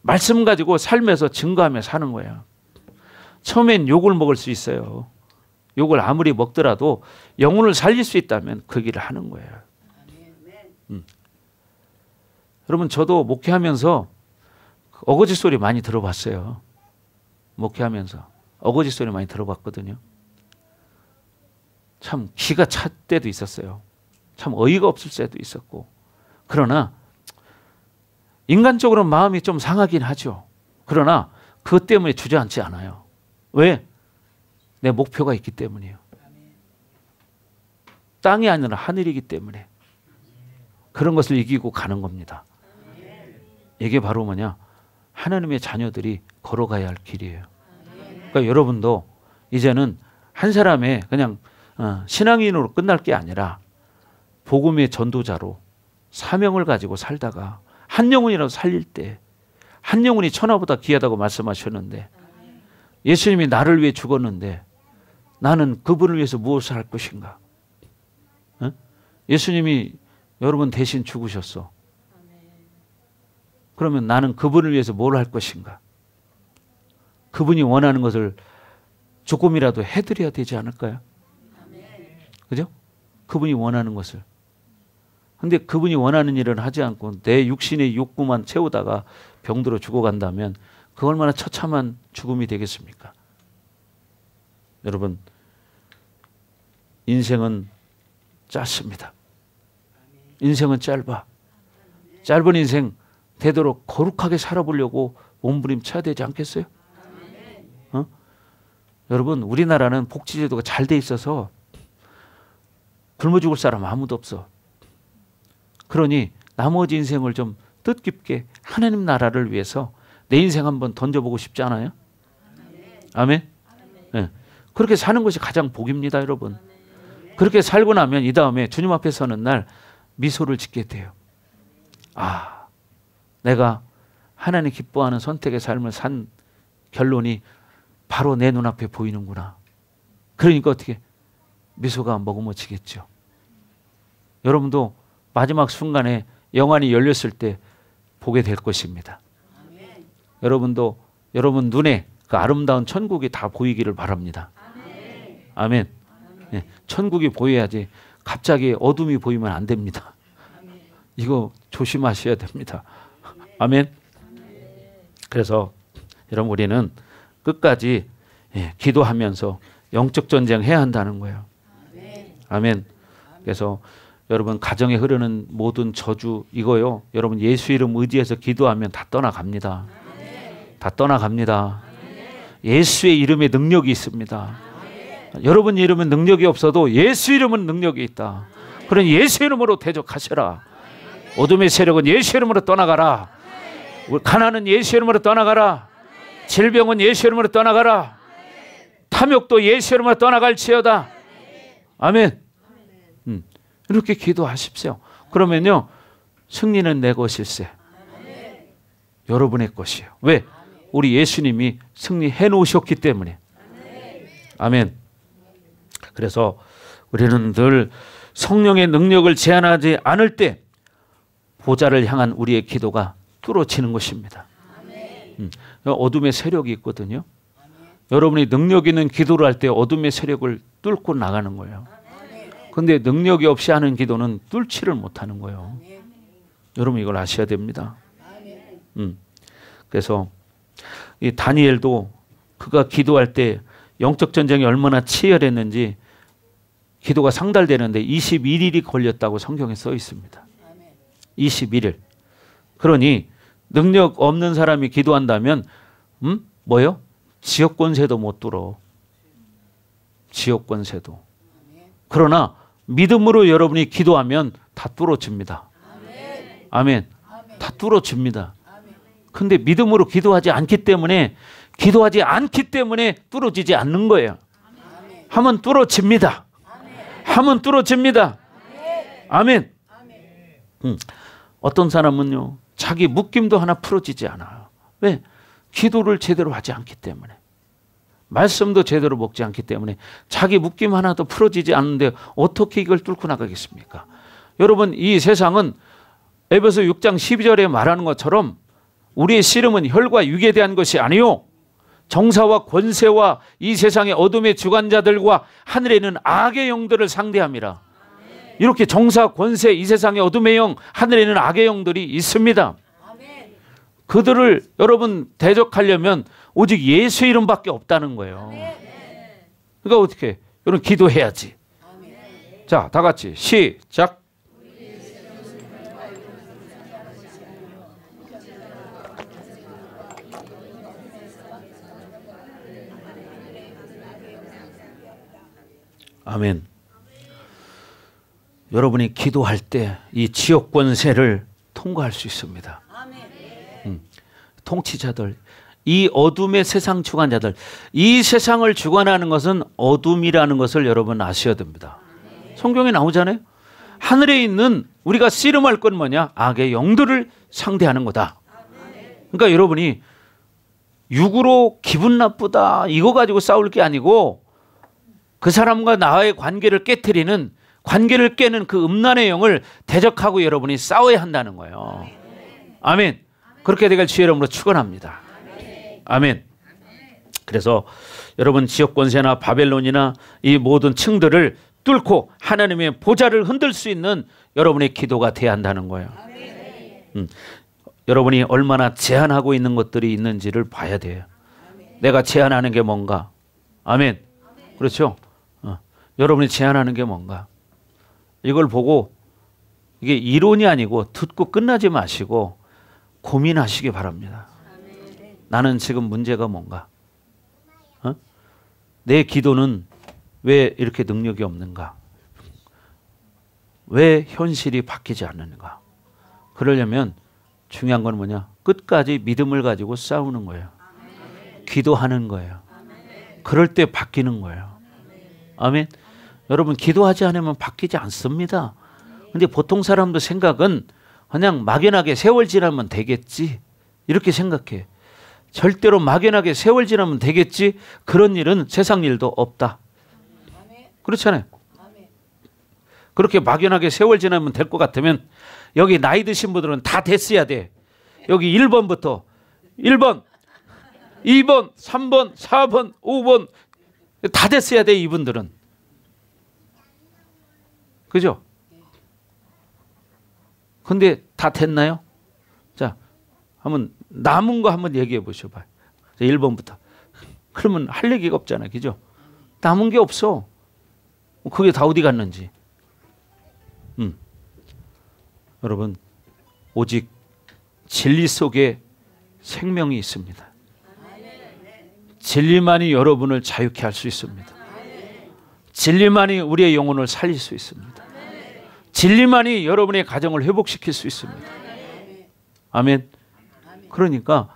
말씀 가지고 삶에서 증거하며 사는 거예요. 처음엔 욕을 먹을 수 있어요. 욕을 아무리 먹더라도 영혼을 살릴 수 있다면 그 길을 하는 거예요. 여러분 저도 목회하면서 어거지 소리 많이 들어봤어요. 목회하면서 어거지 소리 많이 들어봤거든요. 참 기가 찰 때도 있었어요. 참 어이가 없을 때도 있었고. 그러나 인간적으로 마음이 좀 상하긴 하죠. 그러나 그것 때문에 주저앉지 않아요. 왜? 내 목표가 있기 때문이에요. 땅이 아니라 하늘이기 때문에 그런 것을 이기고 가는 겁니다. 이게 바로 뭐냐? 하나님의 자녀들이 걸어가야 할 길이에요. 그러니까 여러분도 이제는 한 사람의 그냥 신앙인으로 끝날 게 아니라 복음의 전도자로 사명을 가지고 살다가 한 영혼이라도 살릴 때 한 영혼이 천하보다 귀하다고 말씀하셨는데 예수님이 나를 위해 죽었는데 나는 그분을 위해서 무엇을 할 것인가? 예수님이 여러분 대신 죽으셨어. 그러면 나는 그분을 위해서 뭘 할 것인가? 그분이 원하는 것을 조금이라도 해드려야 되지 않을까요? 그죠? 그분이 원하는 것을. 근데 그분이 원하는 일은 하지 않고 내 육신의 욕구만 채우다가 병들어 죽어간다면 그 얼마나 처참한 죽음이 되겠습니까? 여러분 인생은 짧습니다. 인생은 짧아. 짧은 인생 되도록 거룩하게 살아보려고 몸부림쳐야 되지 않겠어요? 여러분 우리나라는 복지제도가 잘 돼 있어서 굶어 죽을 사람 아무도 없어. 그러니 나머지 인생을 좀 뜻깊게 하나님 나라를 위해서 내 인생 한번 던져보고 싶지 않아요? 아멘? 네. 그렇게 사는 것이 가장 복입니다, 여러분. 그렇게 살고 나면 이 다음에 주님 앞에 서는 날 미소를 짓게 돼요. 아, 내가 하나님 기뻐하는 선택의 삶을 산 결론이 바로 내 눈앞에 보이는구나. 그러니까 어떻게 미소가 머금어지겠죠. 여러분도 마지막 순간에 영안이 열렸을 때 보게 될 것입니다. 아멘. 여러분도 여러분 눈에 그 아름다운 천국이 다 보이기를 바랍니다. 아멘. 아멘. 네, 천국이 보여야지 갑자기 어둠이 보이면 안 됩니다. 아멘. 이거 조심하셔야 됩니다. 아멘. 그래서 여러분 우리는 끝까지 기도하면서 영적 전쟁 해야 한다는 거예요. 아멘. 그래서 여러분 가정에 흐르는 모든 저주 이거요. 여러분 예수 이름 의지해서 기도하면 다 떠나갑니다. 다 떠나갑니다. 예수의 이름에 능력이 있습니다. 여러분 이름은 능력이 없어도 예수 이름은 능력이 있다. 그러니 예수 이름으로 대적하시라. 어둠의 세력은 예수 이름으로 떠나가라. 가난은 예수 이름으로 떠나가라. 질병은 예수 이름으로 떠나가라. 탐욕도 예수 이름으로 떠나갈지어다. 아멘. 이렇게 기도하십시오. 그러면요 승리는 내 것일세. 여러분의 것이에요. 왜? 우리 예수님이 승리해 놓으셨기 때문에. 아멘. 그래서 우리는 늘 성령의 능력을 제한하지 않을 때 보좌를 향한 우리의 기도가 뚫어지는 것입니다. 어둠의 세력이 있거든요. 여러분이 능력 있는 기도를 할 때 어둠의 세력을 뚫고 나가는 거예요. 그런데 능력이 없이 하는 기도는 뚫지를 못하는 거예요. 여러분 이걸 아셔야 됩니다. 그래서 이 다니엘도 그가 기도할 때 영적 전쟁이 얼마나 치열했는지 기도가 상달되는데 21일이 걸렸다고 성경에 써 있습니다. 21일. 그러니 능력 없는 사람이 기도한다면 뭐요? 지역 권세도 못 뚫어. 지역 권세도. 그러나 믿음으로 여러분이 기도하면 다 뚫어집니다. 아멘. 다 뚫어집니다. 근데 믿음으로 기도하지 않기 때문에 기도하지 않기 때문에 뚫어지지 않는 거예요. 하면 뚫어집니다. 하면 뚫어집니다. 아멘. 어떤 사람은요, 자기 묶임도 하나 풀어지지 않아요. 왜? 기도를 제대로 하지 않기 때문에. 말씀도 제대로 먹지 않기 때문에 자기 묶임 하나도 풀어지지 않는데 어떻게 이걸 뚫고 나가겠습니까? 여러분, 이 세상은 에베소 6장 12절에 말하는 것처럼 우리의 씨름은 혈과 육에 대한 것이 아니요, 정사와 권세와 이 세상의 어둠의 주관자들과 하늘에 있는 악의 영들을 상대함이라. 이렇게 정사, 권세, 이 세상의 어둠의 영, 하늘에 있는 악의 영들이 있습니다. 그들을 여러분 대적하려면 오직 예수 이름밖에 없다는 거예요. 그러니까 어떻게? 여러분 기도해야지. 자, 다 같이 시작. 아멘. 여러분이 기도할 때 이 지옥 권세를 통과할 수 있습니다. 통치자들, 이 어둠의 세상 주관자들, 이 세상을 주관하는 것은 어둠이라는 것을 여러분 아셔야 됩니다. 성경에 나오잖아요. 하늘에 있는 우리가 씨름할 건 뭐냐? 악의 영들을 상대하는 거다. 그러니까 여러분이 육으로 기분 나쁘다 이거 가지고 싸울 게 아니고 그 사람과 나의 관계를 깨트리는, 관계를 깨는 그 음란의 영을 대적하고 여러분이 싸워야 한다는 거예요. 아멘. 그렇게 되길 주의 이름으로 축원합니다. 아멘. 그래서 여러분 지역 권세나 바벨론이나 이 모든 층들을 뚫고 하나님의 보좌를 흔들 수 있는 여러분의 기도가 돼야 한다는 거예요. 여러분이 얼마나 제한하고 있는 것들이 있는지를 봐야 돼요. 내가 제한하는 게 뭔가. 아멘. 그렇죠? 여러분이 제한하는 게 뭔가. 이걸 보고 이게 이론이 아니고 듣고 끝나지 마시고 고민하시기 바랍니다. 나는 지금 문제가 뭔가? 내 기도는 왜 이렇게 능력이 없는가? 왜 현실이 바뀌지 않는가? 그러려면 중요한 건 뭐냐? 끝까지 믿음을 가지고 싸우는 거예요. 기도하는 거예요. 그럴 때 바뀌는 거예요. 아멘. 여러분 기도하지 않으면 바뀌지 않습니다. 근데 보통 사람들 생각은 그냥 막연하게 세월 지나면 되겠지 이렇게 생각해. 절대로 막연하게 세월 지나면 되겠지 그런 일은 세상 일도 없다. 그렇잖아요. 그렇게 막연하게 세월 지나면 될 것 같으면 여기 나이 드신 분들은 다 됐어야 돼. 여기 1번부터 1번, 2번, 3번, 4번, 5번 다 됐어야 돼 이분들은. 그죠? 근데 다 됐나요? 자, 한번 남은 거 한번 얘기해 보셔봐요. 1번부터. 그러면 할 얘기가 없잖아요. 그죠? 남은 게 없어. 그게 다 어디 갔는지. 여러분, 오직 진리 속에 생명이 있습니다. 진리만이 여러분을 자유케 할 수 있습니다. 진리만이 우리의 영혼을 살릴 수 있습니다. 진리만이 여러분의 가정을 회복시킬 수 있습니다. 아멘. 그러니까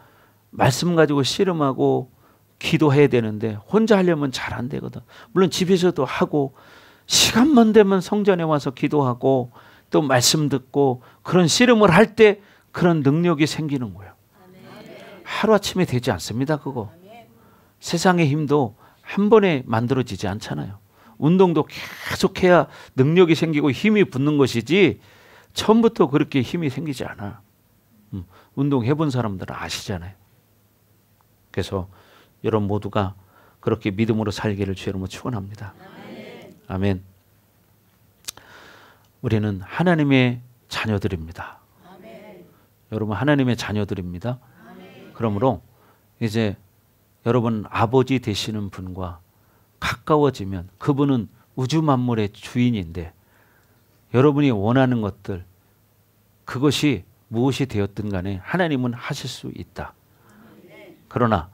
말씀 가지고 씨름하고 기도해야 되는데 혼자 하려면 잘 안 되거든. 물론 집에서도 하고 시간만 되면 성전에 와서 기도하고 또 말씀 듣고 그런 씨름을 할 때 그런 능력이 생기는 거예요. 하루아침에 되지 않습니다. 그거. 세상의 힘도 한 번에 만들어지지 않잖아요. 운동도 계속해야 능력이 생기고 힘이 붙는 것이지 처음부터 그렇게 힘이 생기지 않아. 운동해본 사람들은 아시잖아요. 그래서 여러분 모두가 그렇게 믿음으로 살기를 주의 이름으로 축원합니다. 아멘. 우리는 하나님의 자녀들입니다. 여러분 하나님의 자녀들입니다. 그러므로 이제 여러분 아버지 되시는 분과 가까워지면 그분은 우주 만물의 주인인데 여러분이 원하는 것들 그것이 무엇이 되었든 간에 하나님은 하실 수 있다. 그러나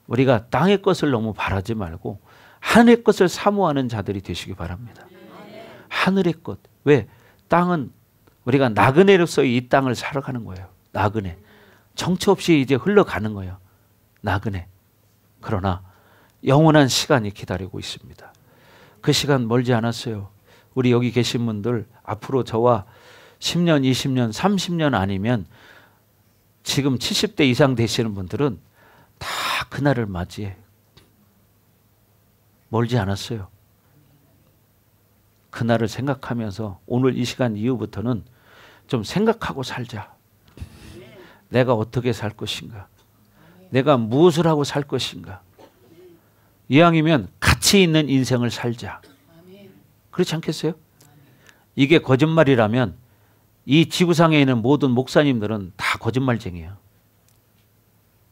우리가 땅의 것을 너무 바라지 말고 하늘의 것을 사모하는 자들이 되시기 바랍니다. 하늘의 것. 왜? 땅은 우리가 나그네로서 이 땅을 살아가는 거예요. 나그네. 정처 없이 이제 흘러가는 거예요. 나그네. 그러나 영원한 시간이 기다리고 있습니다. 그 시간 멀지 않았어요. 우리 여기 계신 분들 앞으로 저와 10년, 20년, 30년 아니면 지금 70대 이상 되시는 분들은 다 그날을 맞이해. 멀지 않았어요. 그날을 생각하면서 오늘 이 시간 이후부터는 좀 생각하고 살자. 내가 어떻게 살 것인가? 내가 무엇을 하고 살 것인가? 이왕이면 가치 있는 인생을 살자. 그렇지 않겠어요? 이게 거짓말이라면 이 지구상에 있는 모든 목사님들은 다 거짓말쟁이야.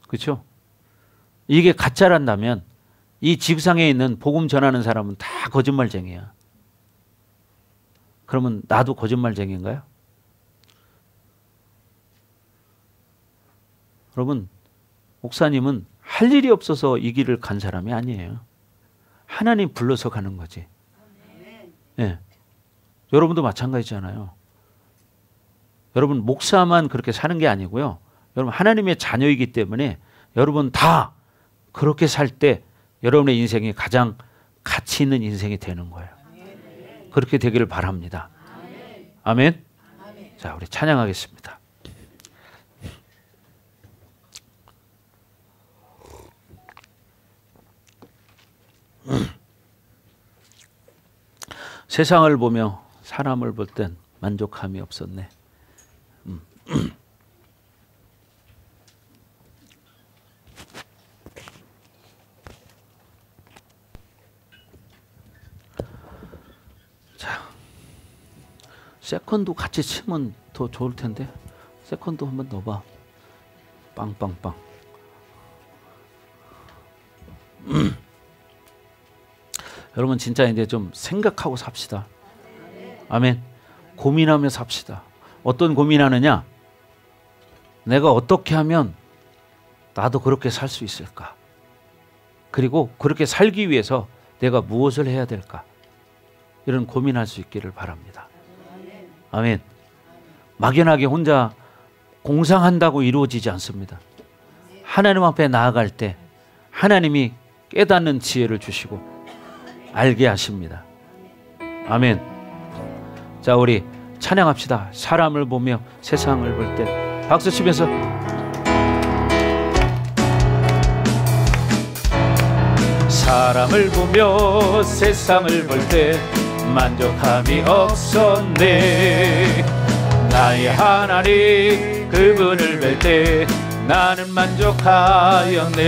그렇죠? 이게 가짜란다면 이 지구상에 있는 복음 전하는 사람은 다 거짓말쟁이야. 그러면 나도 거짓말쟁이인가요? 여러분, 목사님은 할 일이 없어서 이 길을 간 사람이 아니에요. 하나님 불러서 가는 거지. 예. 여러분도 마찬가지잖아요. 여러분 목사만 그렇게 사는 게 아니고요. 여러분 하나님의 자녀이기 때문에 여러분 다 그렇게 살 때 여러분의 인생이 가장 가치 있는 인생이 되는 거예요. 그렇게 되기를 바랍니다. 아멘. 자, 우리 찬양하겠습니다. 세상을 보며 사람을 볼 땐 만족함이 없었네. 자, 세컨도 같이 치면 더 좋을 텐데. 세컨도 한번 넣어봐. 빵빵빵. 여러분 진짜 이제 좀 생각하고 삽시다. 아멘. 고민하며 삽시다. 어떤 고민하느냐? 내가 어떻게 하면 나도 그렇게 살 수 있을까? 그리고 그렇게 살기 위해서 내가 무엇을 해야 될까? 이런 고민할 수 있기를 바랍니다. 아멘. 막연하게 혼자 공상한다고 이루어지지 않습니다. 하나님 앞에 나아갈 때 하나님이 깨닫는 지혜를 주시고 알게 하십니다. 아멘. 자, 우리 찬양합시다. 사람을 보며 세상을 볼 때 박수 치면서 사람을 보며 세상을 볼 때 만족함이 없었네. 나의 하나님 그분을 뵐 때 나는 만족하였네.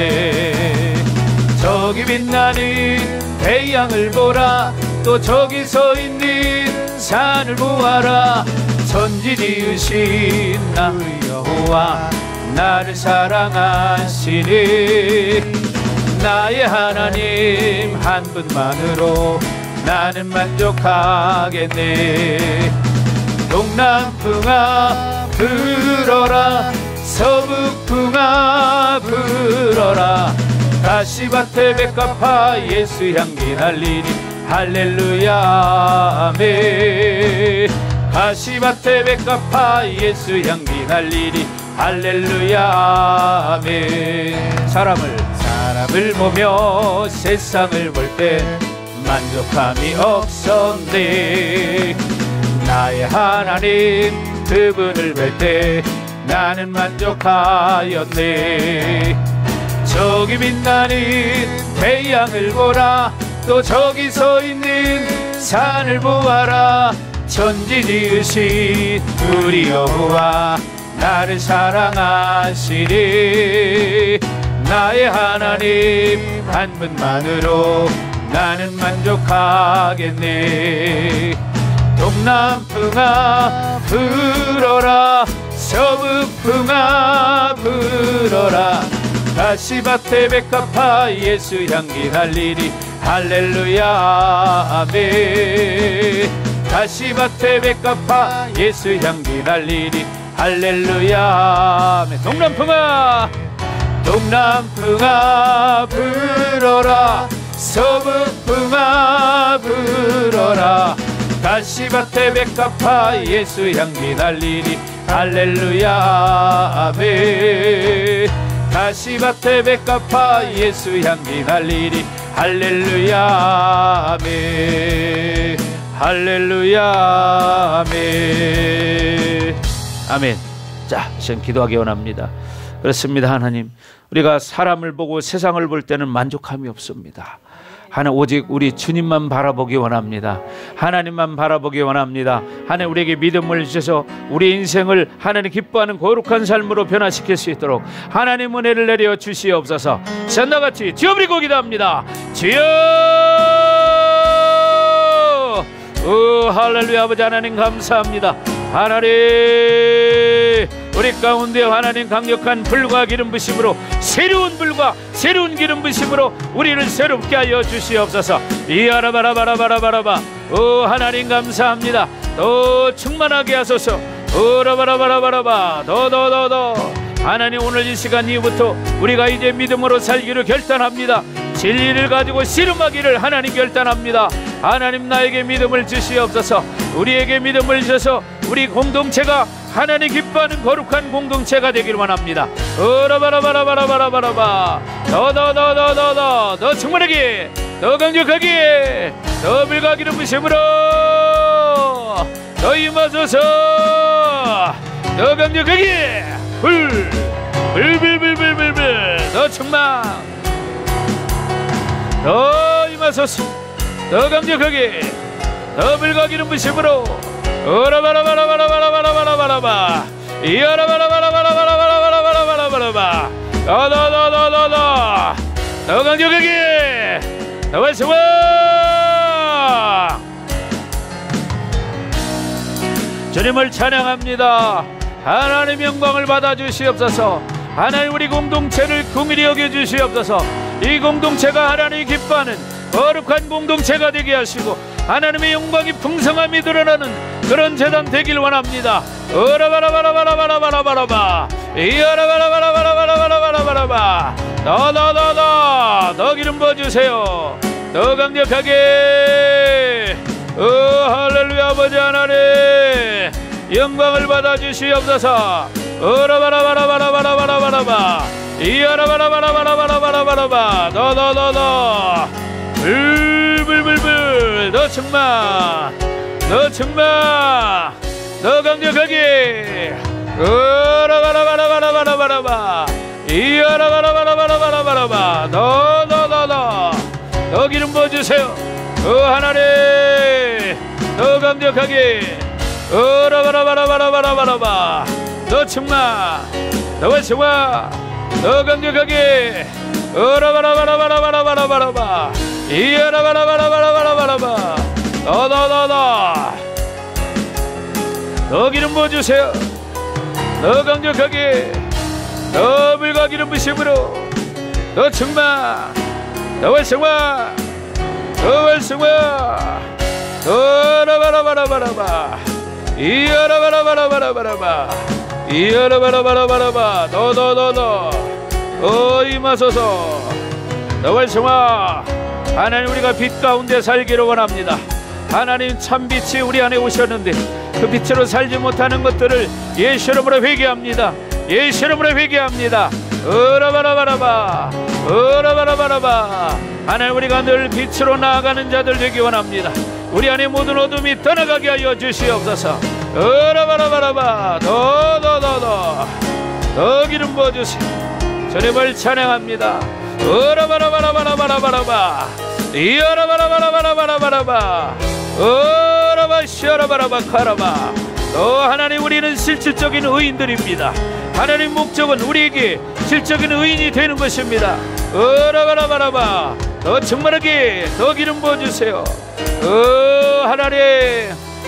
저기 빛나는 태양을 보라. 또 저기 서 있는 산을 보아라. 천지 지으신 나의 여호와 나를 사랑하시네. 나의 하나님 한 분만으로 나는 만족하겠네. 동남풍아 불어라. 서북풍아 불어라. 가시밭에 백합화 예수 향기 날리니 할렐루야 아멘. 가시밭에 백합화 예수 향기 날리니 할렐루야 아멘. 사람을 보며 세상을 볼 때 만족함이 없었네. 나의 하나님 그분을 뵐 때 나는 만족하였네. 저기 빛나는 태양을 보라. 또 저기 서 있는 산을 보아라. 천지 지으신 우리 여호와 나를 사랑하시리. 나의 하나님 한 분만으로 나는 만족하겠네. 동남풍아 불어라. 서북풍아 불어라. 가시밭에 백합화 예수 향기 날리니 할렐루야 아멘. 가시밭에 백합화 예수 향기 날리니 할렐루야 아멘. 동남풍아 불어라. 서북풍아 불어라. 가시밭에 백합화 예수 향기 날리니 할렐루야 아멘. 가시밭에 백합화 예수 향기 날리리. 할렐루야 아멘. 할렐루야 아멘. 아멘. 자, 지금 기도하기 원합니다. 그렇습니다. 하나님, 우리가 사람을 보고 세상을 볼 때는 만족함이 없습니다. 하나님, 오직 우리 주님만 바라보기 원합니다. 하나님만 바라보기 원합니다. 하나님, 우리에게 믿음을 주셔서 우리 인생을 하나님 기뻐하는 거룩한 삶으로 변화시킬 수 있도록 하나님 은혜를 내려 주시옵소서. 전나같이 주여버리고 기도합니다. 주여! 할렐루야. 아버지 하나님 감사합니다. 하나님, 우리 가운데 하나님 강력한 불과 기름 부심으로, 새로운 불과 새로운 기름 부심으로 우리를 새롭게 하여 주시옵소서. 이아라바라바라바라바라바. 하나님 감사합니다. 더 충만하게 하소서. 라바라바라바라바. 더 하나님, 오늘 이 시간 이후부터 우리가 이제 믿음으로 살기를 결단합니다. 진리를 가지고 씨름하기를 하나님 결단합니다. 하나님, 나에게 믿음을 주시옵소서. 우리에게 믿음을 주셔서 우리 공동체가 하나님 기뻐하는 거룩한 공동체가 되길 원합니다. 라바라바라바라바라바. 더 충만하게, 더 강력하게, 더 불가기름 부심으로 더 임하소서. 더 강력하게, 불 더 충만, 더 임하소서. 더 강력하게, 더 불가기름 부심으로 라바라바라바라바라바라바라바. 이아라바라바라바라바라바라바라바라바. 더 강력하게, 더 말씀아. 주님을 찬양합니다. 하나님 영광을 받아 주시옵소서. 하나님, 우리 공동체를 긍휼히 여겨 주시옵소서. 이 공동체가 하나님이 기뻐하는 거룩한 공동체가 되게 하시고 하나님의 영광이 풍성함이 드러나는 그런 재단 되길 원합니다. 라바라바라바라바라바라바. 이아라바라바라바라바라바라바. 더 기름 부어주세요. 더 강력하게. 할렐루야. 아버지 하나님, 영광을 받아 주시옵소서. 라바라바라바라바라바라바. 이아라바라바라바라바라바라바. 더 불 더 충만, 더 강력하게. 라바라바라바라바라바라바. 이아라바라바라바라바라바. 더 기름 부어주세요. 하나님, 더 강력하게. 라바라바라바라바라바. 더 충만, 더 강력하게. 라바라바라바라바라바라바. 이아라바라바라바라바라바. 더 기름 부어주세요. 더 강력하게, 더 불과 기름 부심으로 더 충만, 더 활성화, 더 라바라바라바라바. 이아라바라바라바라바라바. 이아라바라바라바라바. 더 임하소서. 더 활성화. 하나님, 우리가 빛 가운데 살기를 원합니다. 하나님, 참빛이 우리 안에 오셨는데 그 빛으로 살지 못하는 것들을 예수 이름으로 회개합니다. 예수 이름으로 회개합니다. 라바라바라바. 하나님, 우리가 늘 빛으로 나아가는 자들 되기 원합니다. 우리 안에 모든 어둠이 떠나가게 하여 주시옵소서. 라바라바라바. 더 기름 부어주세요. 주님을 찬양합니다. 라바라바라바라바라바라바. 이아라바라바라바라바라바라바. 라바시아라바라바카라바. 하나님, 우리는 실질적인 의인들입니다. 하나님 목적은 우리에게 실적인 의인이 되는 것입니다. 라바라바라바. 더 충만하게, 더 기름 부어주세요. 하나님,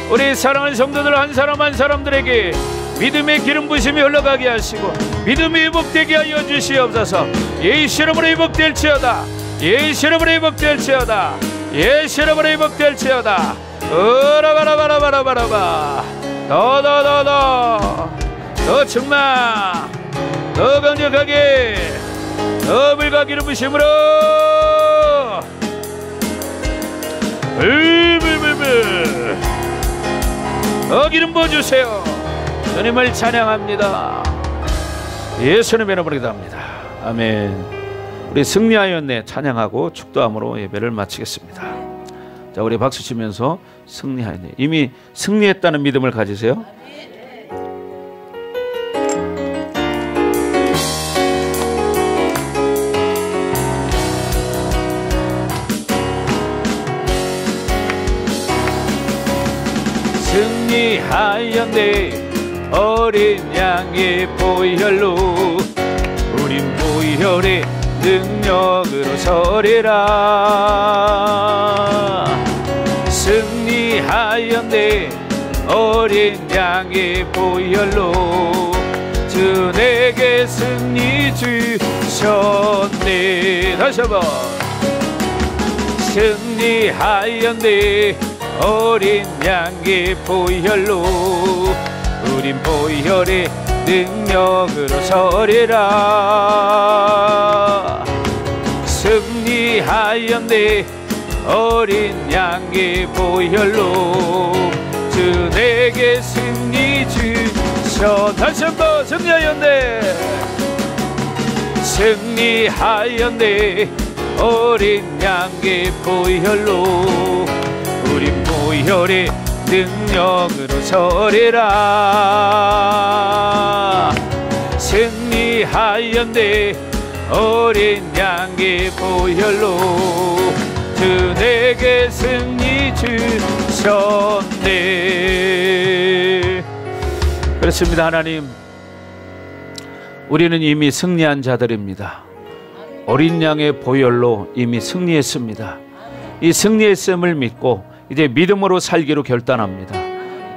우리 사랑하는 성도들 한 사람 한 사람들에게 믿음의 기름 부심이 흘러가게 하시고 믿음이 회복되게 하여 주시옵소서. 예수 이름으로 회복될지어다. 예수 이름으로 회복될지어다. 예수 이름으로 회복될지어다. 라바라바라바라바라바. 더 충만, 더 강력하게, 더 불과 기름 부심으로 더 기름 부어주세요. 주님을 찬양합니다. 예수님의 이름으로 기도합니다. 아멘. 우리 승리하였네 찬양하고 축도함으로 예배를 마치겠습니다. 자, 우리 박수 치면서 승리하였네. 이미 승리했다는 믿음을 가지세요. 승리하였네 어린 양의 보혈로 우린 보혈의 능력으로 서리라. 승리하였네 어린 양의 보혈로 주 내게 승리 주셨네. 다시 한번. 승리하였네 어린 양의 보혈로 우린 보혈의 능력으로 서리라. 승리하였네 어린 양의 보혈로 주 내게 승리 주셔. 다시 한번. 승리하였네 승리하였네 어린 양의 보혈로 우린 보혈의 능력으로 서리라. 승리하였네 어린 양의 보혈로 주 내게 승리 주셨네. 그렇습니다. 하나님, 우리는 이미 승리한 자들입니다. 어린 양의 보혈로 이미 승리했습니다. 이 승리했음을 믿고 이제 믿음으로 살기로 결단합니다.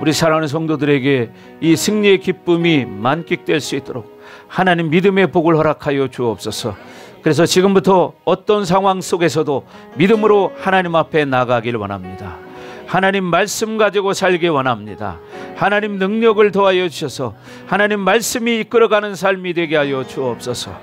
우리 사랑하는 성도들에게 이 승리의 기쁨이 만끽될 수 있도록 하나님 믿음의 복을 허락하여 주옵소서. 그래서 지금부터 어떤 상황 속에서도 믿음으로 하나님 앞에 나가길 원합니다. 하나님 말씀 가지고 살기 원합니다. 하나님 능력을 더하여 주셔서 하나님 말씀이 이끌어가는 삶이 되게 하여 주옵소서.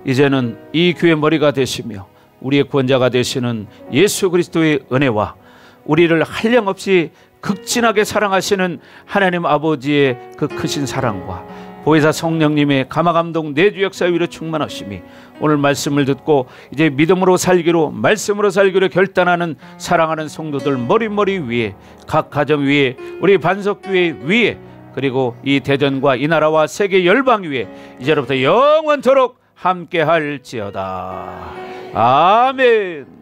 이제는 이 교회 머리가 되시며 우리의 구원자가 되시는 예수 그리스도의 은혜와 우리를 한량없이 극진하게 사랑하시는 하나님 아버지의 그 크신 사랑과 보혜사 성령님의 감화감동 내주 역사 위로 충만하심이 오늘 말씀을 듣고 이제 믿음으로 살기로 말씀으로 살기로 결단하는 사랑하는 성도들 머리 위에 각 가정 위에 우리 반석교회 위에 그리고 이 대전과 이 나라와 세계 열방 위에 이제로부터 영원토록 함께 할지어다. 아멘.